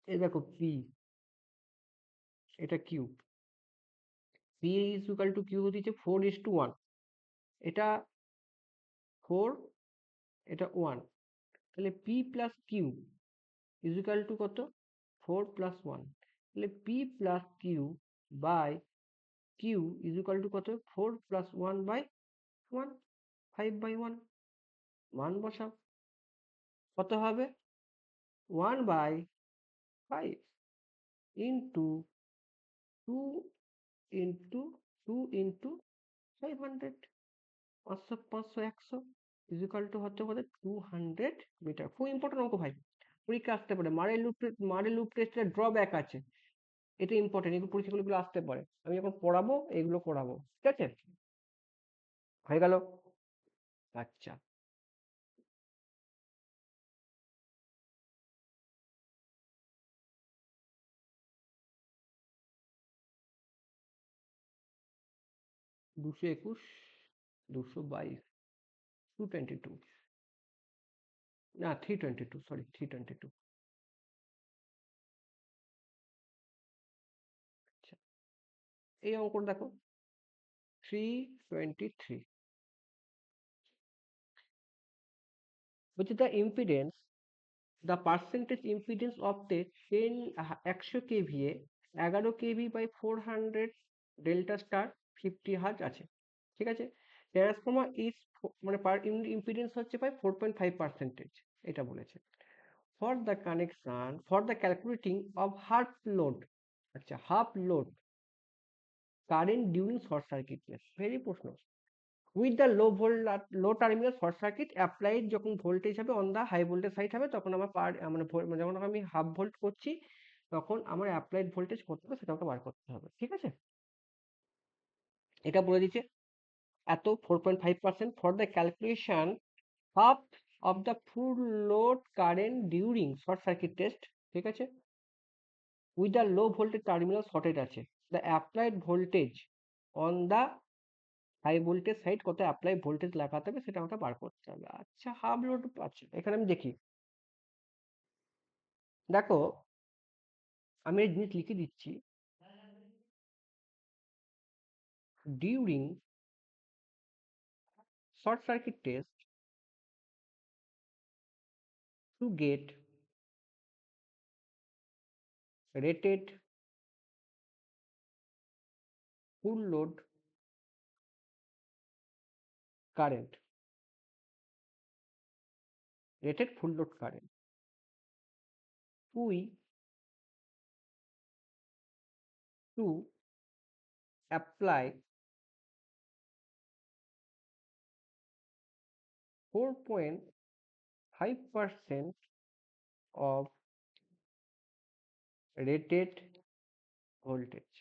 এই দেখো পি, এটা Q. P is equal to Q দিয়েছে 4:1। এটা 4, এটা 1। তাহলে P plus Q is equal to কত? 4+1। তাহলে P plus Q by Q is equal to কত? 4+1/1, 5/1। মান বসাও, কত হবে? 1/5 into 2 into 2 into 500। 500 500 100 is equal to হচ্ছে কত? 200 মিটার। খুব ইম্পর্টেন্ট অঙ্ক ভাই, পরীক্ষা আসতে পারে। মারের লুপ টেস্টের ড্রব্যাক আছে, এটা ইম্পর্টেন্ট। এগুলো পরীক্ষাগুলো আসতে পারে। আমি যখন পড়াবো এগুলো করাবো, ঠিক আছে? হয়ে গেল। আচ্ছা, 221, 222, 222, না 322, সরি 322। আচ্ছা, এই অঙ্কটা দেখো, 323 বলছে the percentage impedance of the 100 KVA 11 KV by 400 delta star 50 hertz আছে, ঠিক আছে? ট্রান্সফর্মার ইজ, মানে পার ইউনিট ইম্পিডেন্স হচ্ছে ভাই 4.5%, এটা বলেছে। For the calculating of half load, আচ্ছা half load current during short সার্কিটনেস, ভেরি প্রশ্ন। With the low terminal short circuit applied, যখন ভোল্টেজ হবে on the high voltage side হবে, তখন আমার মানে যখন আমি হাফ ভোল্ট করছি, তখন আমার অ্যাপ্লাইড ভোল্টেজ কত হবে সেটা আমাকে বার করতে হবে, ঠিক আছে? এটা বলে দিচ্ছে এত 4.5%। For the calculation half of the full load current during short circuit test, ঠিক আছে? With the low voltage terminal shorted আছে, the applied voltage on the high voltage side কত অ্যাপ্লাই ভোল্টেজ লাগাতে হবে সেটা আমাকে বার করতে হবে। আচ্ছা, হাফ লোড আছে। এখানে আমি দেখি, দেখো আমি এই জিনিস লিখে দিচ্ছি। During short circuit test to get rated full load current, we to apply 4.5% of rated voltage।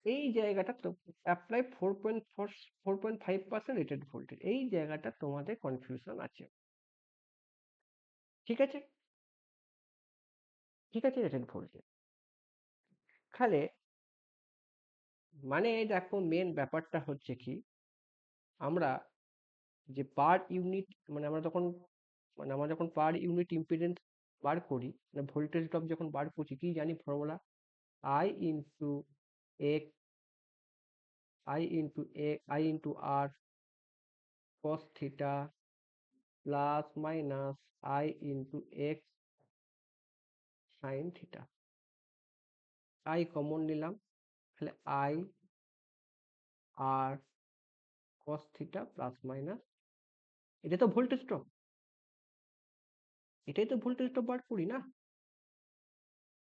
এই জায়গাটা তো অ্যাপ্লাই 4.5% রেটেড ভোল্টেজ, এই জায়গাটা তোমাদের কনফিউশন আছে, ঠিক আছে? ঠিক আছে, রেটেড ভোল্টেজ তাহলে মানে দেখো মেন ব্যাপারটা হচ্ছে কি, আমরা যে পার ইউনিট, মানে আমরা যখন পার ইউনিট ইম্পিডেন্স বার করি, মানে ভোল্টেজ ড্রপ যখন বার করছি, কি জানি formula? I into x I into r cos theta plus minus I into x sin theta। I common নিলাম, তাহলে I r cos theta plus minus, এটা তো ভোল্টেজ ড্রপ, এটাই তো ভোল্টেজ ড্রপ বার করি না,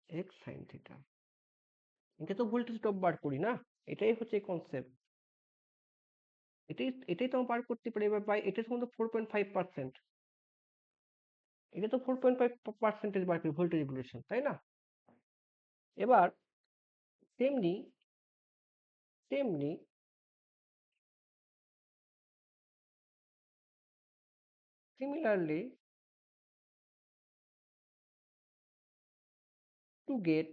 x sin theta, এটা তো ভোল্টেজ ড্রপ বার করি না, এটাই হচ্ছে কনসেপ্ট, এটাই তো আমরা বার করতে পারি। এবার বাই এটা সম্বন্ধে 4.5%, এটা তো 4.5% বার করি ভোল্টেজ রেগুলেশন, তাই না? এবার তেমনি তেমনি similarly to get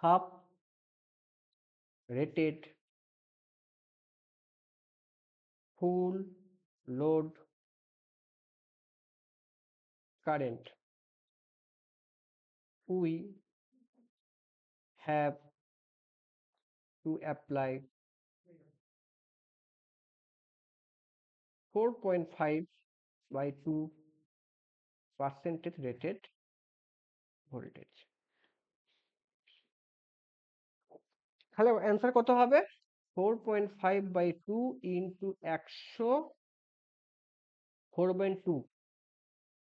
half rated full load current, we have to apply 4.5 by 2 percentage rated voltage। তাহলে অ্যান্সার কত হবে? 4.5 by 2 into 100, 4/2,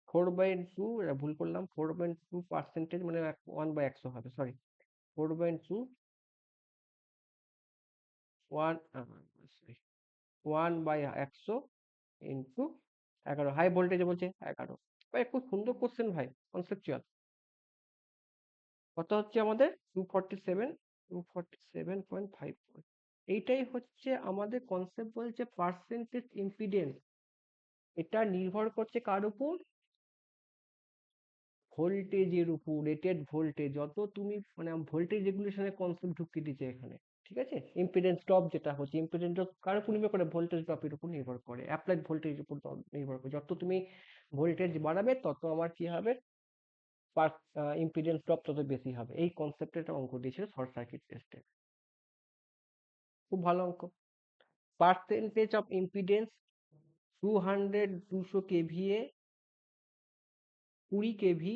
4/2, এটা ভুল করলাম, 4/2% মানে 1/100 হবে, সরি, 4/2, 1/100 ইন্টু 11, হাই ভোল্টেজে বলছে 11। ভাই খুব সুন্দর কোশ্চেন ভাই, কনসেপচুয়াল। কত হচ্ছে আমাদের? 247.54। এইটাই হচ্ছে আমাদের কনসেপ্ট, বলছে পার্সেন্টেজ ইম্পিডেন্স। এটা নির্ভর করছে কার উপর? ভোল্টেজের উপর, রেটেড ভোল্টেজ। যত তুমি মানে ভোল্টেজ রেগুলেশনের কনসেপ্ট ঢুকিয়ে দিচ্ছে এখানে, ঠিক আছে? ইম্পিডেন্স ড্রপ যেটা হচ্ছে, ইম্পিডেন্স ড্রপ কার উপর নির্ভর করে? ভোল্টেজ ড্রপের উপর নির্ভর করে, অ্যাপ্লাইড ভোল্টেজের উপর নির্ভর করে। যত তুমি ভোল্টেজ বাড়াবে তত আমার কি হবে? ইম্পিডেন্স ড্রপ তত বেশি হবে। এই কনসেপ্টে একটা অঙ্ক দিয়েছিল শর্ট সার্কিট টেস্টে, খুব ভালো অঙ্ক। Percentage of impedance 200 20 kV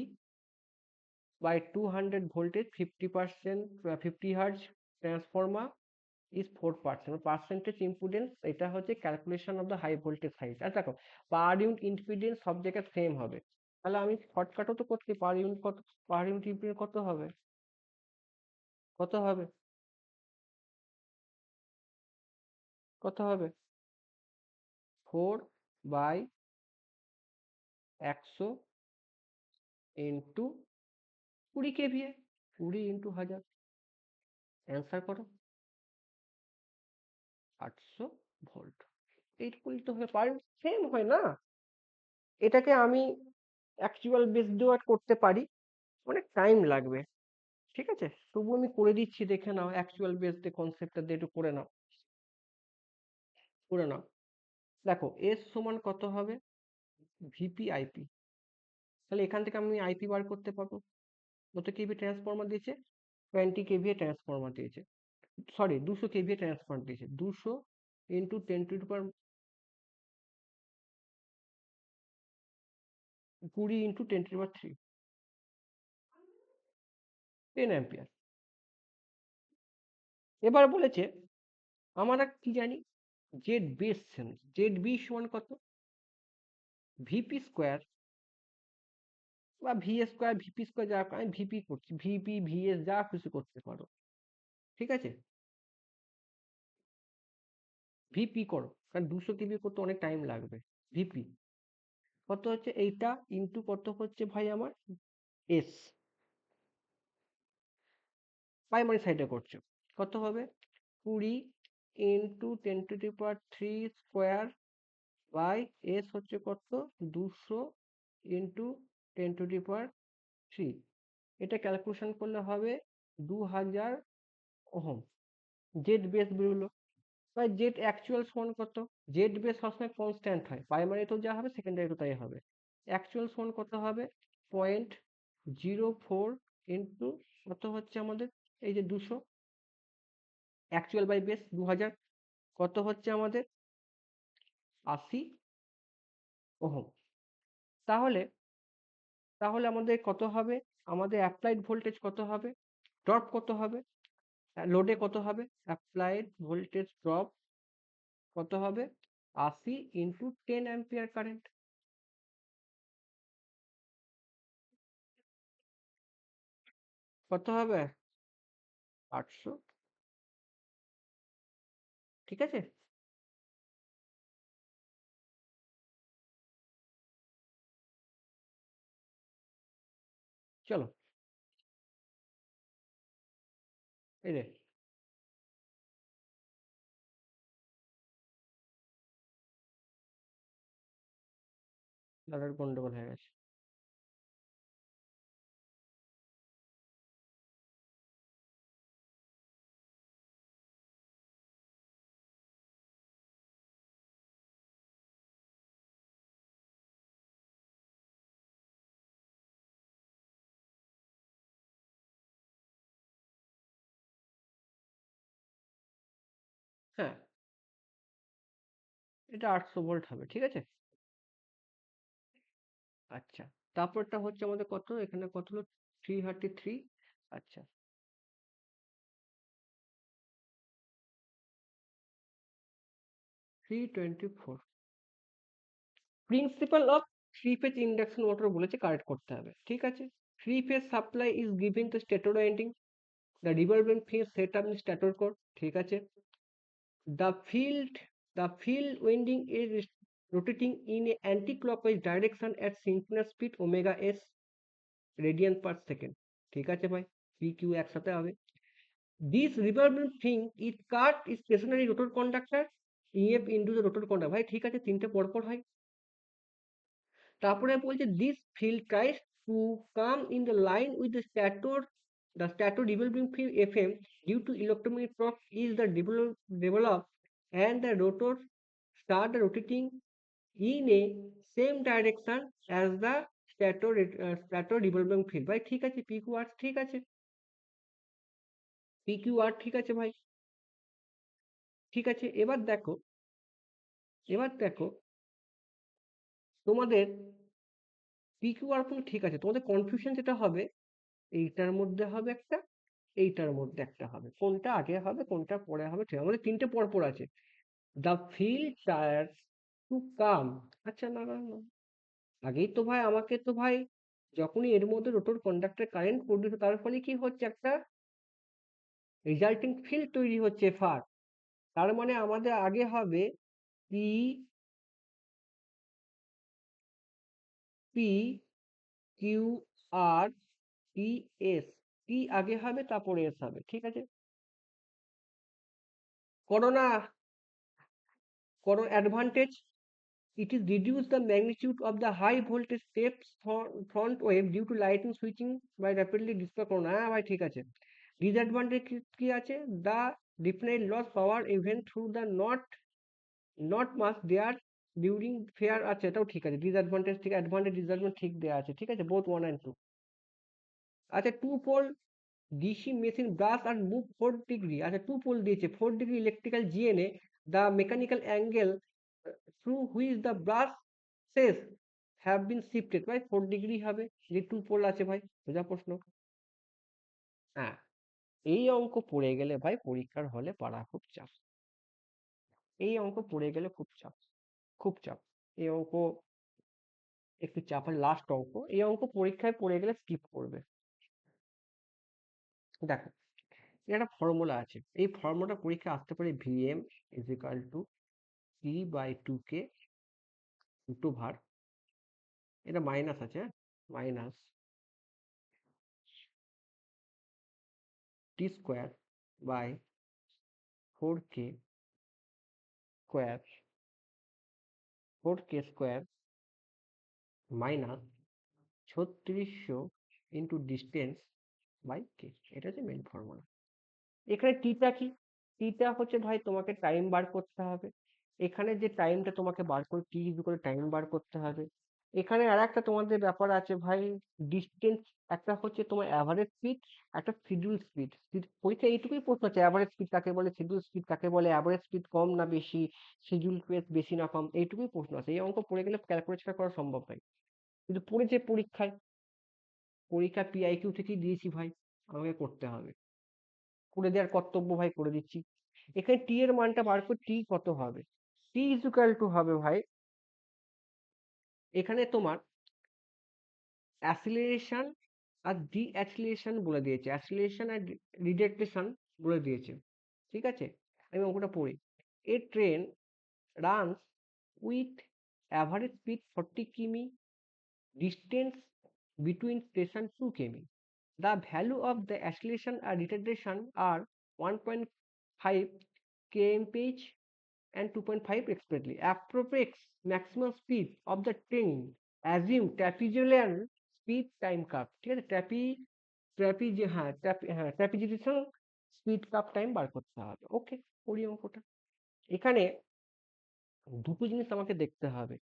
by 200 voltage, 50%, 50 hertz transformer is 4%। Percentage impedance এটা হচ্ছে calculation of the high voltage side. আর দেখো পার ইউনিট ইম্পিডেন্স সব জায়গায় সেম হবে, তাহলে আমি শর্টকাটও তো করতে, পার ইউনিট কত, পার ইউনিট ইম্পিডেন্স কত হবে? কত হবে? কত হবে? 4/100 ইন্টু 20 কেভিএ, 20 ইন্টু 1000, অ্যান্সার করো 800 ভোল্ট। এইটুকুই তো হয়ে পার, সেম হয় না? এটাকে আমি অ্যাকচুয়াল বেস দিয়েও করতে পারি, অনেক টাইম লাগবে, ঠিক আছে? তবু আমি করে দিচ্ছি, দেখে নাও, অ্যাকচুয়াল বেস দিয়ে কনসেপ্টটা দিয়ে একটু করে নাও, করে নাও। দেখো এস সমান কত হবে? ভিপি আইপি, তাহলে এখান থেকে আমি আইপি বার করতে পারবো। কত কেভি ট্রান্সফরমার দিয়েছে? 20 কেভিএ ট্রান্সফরমার দিয়েছে, সরি 200 কেভিএ ট্রান্সফরমার দিয়েছে। 200 into 10 to the power 20 into 10 to the power 3, 10 ampere. এবার বলেছে আমরা কি জানি? জেড বেস, জেড বি সমান কত? ভিপি স্কোয়ার বা ভি স্কোয়ার, ভিপি স্কোয়ার, যা আমি ভিপি করছি, ভিপি ভিএস যা কিছু করতে পারো, ঠিক আছে? ভিপি করো, কারণ 200 কেবি করতে অনেক টাইম লাগবে। ভিপি কত হচ্ছে? এইটা ইন্টু কত হচ্ছে ভাই আমার? এস, প্রাইমারি সাইডে করছো, কত হবে? 20 into 10 to the power 3 square by S হচ্ছে কত? 200 ইন্টু 10 টু দি পাওয়ার 3। এটা ক্যালকুলেশন করলে হবে 2000 ওহম। জেড বেস বেরোলো। ভাই জেড অ্যাকচুয়াল সমান কত? জেড বেস সবসময় কনস্ট্যান্ট হয়, প্রাইমারিতেও যা হবে সেকেন্ডারিতেও তাই হবে। অ্যাকচুয়াল সমান কত হবে? 0.04 ইন্টু কত হচ্ছে আমাদের? এই যে 200, অ্যাকচুয়াল বাই বেস 2000 কত হচ্ছে আমাদের 80 ওহম। তাহলে তাহলে আমাদের কত হবে, আমাদের অ্যাপ্লাইড ভোল্টেজ কত হবে, ড্রপ কত হবে, লোডে কত হবে, অ্যাপ্লাইড ভোল্টেজ ড্রপ কত হবে, 80 ইন্টু 10 অ্যাম্পিয়ার কারেন্ট। কত হবে, 800। ঠিক আছে, চলো এই রে, দাদার গন্ডগোল হয়ে গেছে। হ্যাঁ, এটা 800 ভোল্ট হবে, ঠিক আছে। আচ্ছা, তারপরটা হচ্ছে আমাদের কত, এখানে কত হলো, 333। আচ্ছা, 324। Principal of three phase induction motor বলেছে কারেক্ট করতে হবে, ঠিক আছে। Three phase supply is given to stator winding, the revolving phase set up in stator core, ঠিক আছে। The field the field winding is rotating in a anti-clockwise direction at synchronous speed omega s radian per second, ঠিক আছে ভাই, P Q একসাথে হবে। This revolving thing it cut is stationary rotor conductor EF into the rotor conductor, ভাই ঠিক আছে, তিনটে পরপর হয়। তারপরে বলছে this field tries to come in the line with the stator revolving field FM due to electromagnetic torque is the develop and the rotor start rotating in a same direction as the stator revolving field, ভাই ঠিক আছে, PQ আর ঠিক আছে, PQ আর ঠিক আছে ভাই, ঠিক আছে। এবার দেখো তোমাদের পিকিউ আর কিন্তু ঠিক আছে, তোমাদের কনফিউশন যেটা হবে, এইটার মধ্যে হবে একটা, এইটার মধ্যে একটা হবে, কোনটা আগে হবে কোনটা পরে হবে, ঠিক আছে? আমাদের তিনটে পরপর আছে। The field tire to come, আচ্ছা না না না, আগেই তো ভাই আমাকে তো ভাই, যখনই এর মধ্যে রোটর কন্ডাক্টর কারেন্ট প্রডিউস, তার ফলে কি হচ্ছে, একটা রেজাল্টিং ফিল্ড তৈরি হচ্ছে ফার, তার মানে আমাদের আগে হবে P, P Q R E S, P আগে হবে তারপরে এস হবে, ঠিক আছে। করোনা, করো advantage, it is reduce the magnitude of the high voltage steps front wave due to lighting switching by rapidly display corona, হ্যাঁ ভাই ঠিক আছে। ডিসঅ্যাডভান্টেজ কি আছে, the definite loss power even through the not much there during fair, আছে এটাও ঠিক আছে, ডিসঅ্যাডভান্টেজ ঠিক, অ্যাডভান্টেজ ডিসঅ্যাডভান্টেজ ঠিক দেওয়া আছে, ঠিক আছে, বোথ 1 and 2। আচ্ছা, two pole DC machine brush আর মুভ 4 ডিগ্রি, আচ্ছা টু পোল দিয়েছে 4 ডিগ্রি ইলেকট্রিক্যাল জিএনএ, the mechanical angle through which the brushes have been shifted, ভাই 4 ডিগ্রি হবে, যে টু পোল আছে ভাই, সোজা প্রশ্ন। হ্যাঁ, এই অঙ্ক পড়ে গেলে ভাই পরীক্ষার হলে পারা খুব চাপ, এই অঙ্ক পড়ে গেলে খুব চাপ, খুব চাপ। এই অঙ্ক একটু চাপের লাস্ট অঙ্ক, এই অঙ্ক পরীক্ষায় পড়ে গেলে স্কিপ করবে। দেখো, এর একটা ফর্মুলা আছে, এই ফর্মুলাটা পরীক্ষায় আসতে পারে, VM is equal to P by two K into ভার, এটা মাইনাস আছে, minus T square by 4k square, 4k square minus 3600 into distance by K, এটা হচ্ছে মেন ফর্মুলা। এখানে টিটা কি, টিটা হচ্ছে ভাই তোমাকে টাইম বার করতে হবে, এখানে যে টাইমটা তোমাকে বার করে টি করে টাইম বার করতে হবে, এখানে আর একটা তোমাদের ব্যাপার আছে ভাই, ডিস্টেন্স। একটা হচ্ছে তোমার অ্যাভারেজ স্পিড, একটা শিডিউল স্পিড। পরীক্ষা এইটুকুই প্রশ্ন আছে, অ্যাভারেজ স্পিড কাকে বলে, শিডিউল স্পিড কাকে বলে, অ্যাভারেজ স্পিড কম না বেশি, শিডিউল স্পিড বেশি না কম, এইটুকুই প্রশ্ন আছে। এই অঙ্ক পড়ে গেলে ক্যালকুলেশন করা সম্ভব নয়, কিন্তু পড়েছে পরীক্ষায়, পরীক্ষা পিআইকিউ থেকেই দিয়েছি ভাই, আমাকে করতে হবে, করে দেওয়ার কর্তব্য ভাই করে দিচ্ছি। এখানে টি এর মানটা বার করে, টি কত হবে, টি ইকুয়াল টু হবে ভাই, এখানে তোমার অ্যাসিলারেশন আর ডিঅ্যাসিলারেশন বলে দিয়েছে, অ্যাসিলারেশন আর রিডারেকশন বলে দিয়েছে। ঠিক আছে, আমি অঙ্কটা পড়ি। A train runs with average speed 40 কিমি, distance between station 2 km. The value of the acceleration and retardation are 1.5 kmph and 2.5 respectively. Appropriate maximum speed of the train. Assume trapezoidal speed time curve. ঠিক আছে, ট্র্যাপিজিয়েশন speed cup time বার করতে হবে। ওকে, করি অঙ্কটা। এখানে দুটো জিনিস আমাকে দেখতে হবে,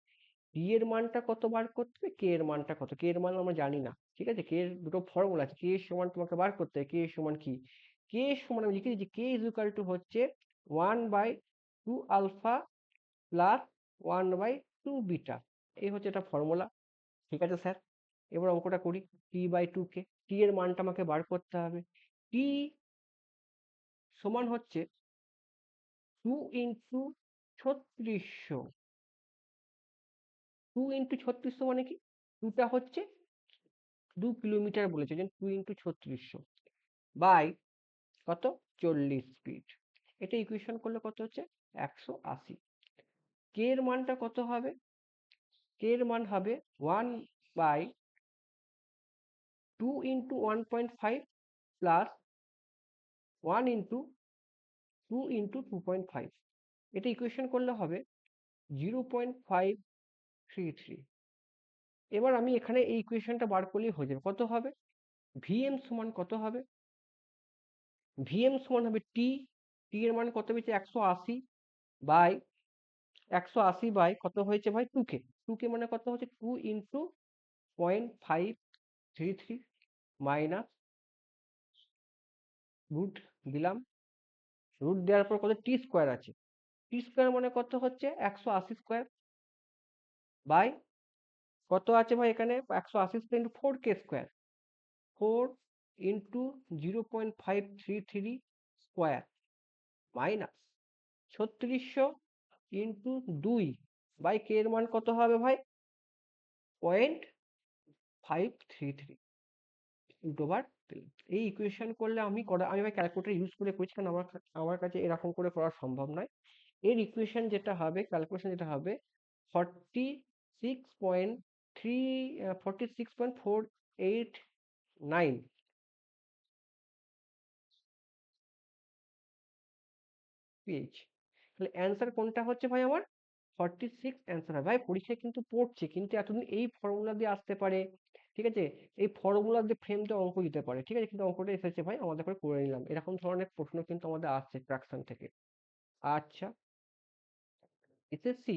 পি এর মানটা কত বার করতে হবে, কে এর মানটা কত। কে এর মান আমরা জানি না, ঠিক আছে, কে এর দুটো ফর্মুলা আছে, কে এর সমান তোমাকে বার করতে হবে, কে এর সমান কি, কে এর সমান আমি লিখে দিচ্ছি, কে ইজ ইকুয়াল টু হচ্ছে 1/2 আলফা প্লাস 1/2 বিটা, এই হচ্ছে এটা ফর্মুলা। ঠিক আছে স্যার, এবার অঙ্কটা করি। টি/2 কে, টি এর মানটা আমাকে বার করতে হবে। টি সমান হচ্ছে 2 ইন্টু 3600, 2 ইন্টু 3600 মানে কি, টুটা হচ্ছে 2 কিলোমিটার বলেছে, 2 ইন্টু 3600 বাই কত, 40 স্পিড, এটা ইকুয়েশন করলে কত হচ্ছে, 180। কে এর মানটা কত হবে, কে এর মান হবে 1/2 ইন্টু 1.5 প্লাস 1 ইন্টু 2 ইন্টু 2.5, এটা ইকুয়েশন করলে হবে 0.533। এবার আমি এখানে এই ইকুয়েশনটা বার করলেই হয়ে যাবে, কত হবে, ভিএম সমান কত হবে, ভিএম সমান হবে টি, টি এর মান কত হয়েছে 180 বাই 180 বাই কত হয়েছে ভাই, 2 কে, 2 কে মানে কত হচ্ছে 2 ইন্টু 0.533 মাইনাস রুট দিলাম, রুট দেওয়ার পর কত টি স্কোয়ার আছে, টি স্কোয়ার মানে কত হচ্ছে 180 স্কোয়ার বাই কত আছে ভাই এখানে 180 square into 4 K square, 4 into 0.533 square minus 3600 into 2 by K এর মান কত হবে ভাই 0.533 উল্টো বার দিলাম। এই ইকুয়েশন করলে আমি ভাই ক্যালকুলেটর ইউজ করে করছি, কারণ আমার কাছে এরকম করে করা সম্ভব নয়। এর ইকুয়েশন যেটা হবে, ক্যালকুলেশন যেটা হবে, 46.3 46.489 পিএইচ। তাহলে অ্যান্সার কোনটা হচ্ছে ভাই আমার, 46 অ্যান্সার হবে। ভাই পরীক্ষায় কিন্তু পড়ছে, কিন্তু এতদিন এই ফর্মুলা দিয়ে আসতে পারে, ঠিক আছে, এই ফর্মুলা দিয়ে ফ্রেম দিয়ে অঙ্ক দিতে পারে, ঠিক আছে, কিন্তু অঙ্কটা এসেছে ভাই আমাদের করে নিলাম, এরকম ধরনের প্রশ্ন কিন্তু আমাদের আসছে ফ্র্যাকশন থেকে। আচ্ছা, এসএসসি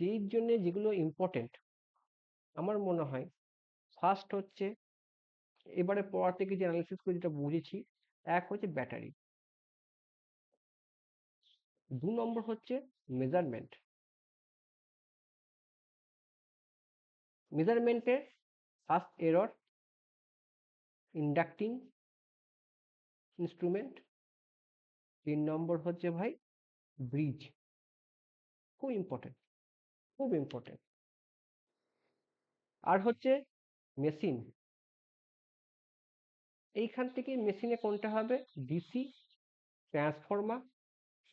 যেই জন্য যেগুলো ইম্পর্টেন্ট আমার মনে হয়, ফার্স্ট হচ্ছে, এবারে পড়া থেকে যে অ্যানালিসিস করে যেটা বুঝেছি, এক হচ্ছে ব্যাটারি, 2 নম্বর হচ্ছে মেজারমেন্ট, মেজারমেন্টের ফার্স্ট এরর, ইন্ডাক্টিং ইনস্ট্রুমেন্ট, 3 নম্বর হচ্ছে ভাই ব্রিজ, খুব ইম্পর্টেন্ট, খুব ইম্পর্টেন্ট। আর হচ্ছে মেশিন, এইখান থেকে মেশিনে কোনটা হবে, ডিসি, ট্রান্সফরমার,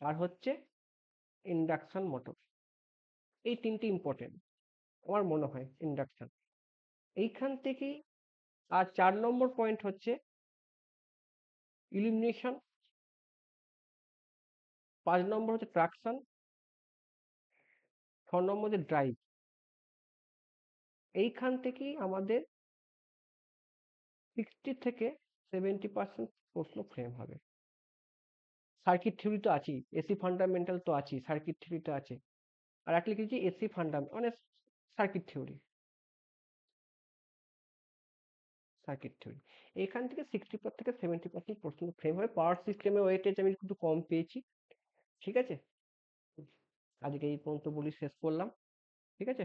আর হচ্ছে ইন্ডাকশন মোটর, এই 3টে ইম্পর্টেন্ট আমার মনে হয়, ইন্ডাকশন এইখান থেকেই। আর 4 নম্বর পয়েন্ট হচ্ছে ইলুমিনেশন, 5 নম্বর হচ্ছে ট্রাকশন, 6 নম্বর হচ্ছে ড্রাইভ। এইখান থেকেই আমাদের 60 থেকে 70% প্রশ্ন ফ্রেম হবে। সার্কিট থিওরি তো আছেই, এসি ফান্ডামেন্টাল তো আছেই, সার্কিট থিওরি তো আছে, আর একটা লিখেছি এসি ফান্ডামেন্টাল মানে সার্কিট থিওরি। Circuit theory. এখান থেকে 60 থেকে 70% প্রশ্ন ফ্রেম হবে। পাওয়ার সিস্টেমে ওয়েটেজ আমি একটু কম পেয়েছি। ঠিক আছে, আজকে এই পর্যন্ত বলি শেষ করলাম। ঠিক আছে।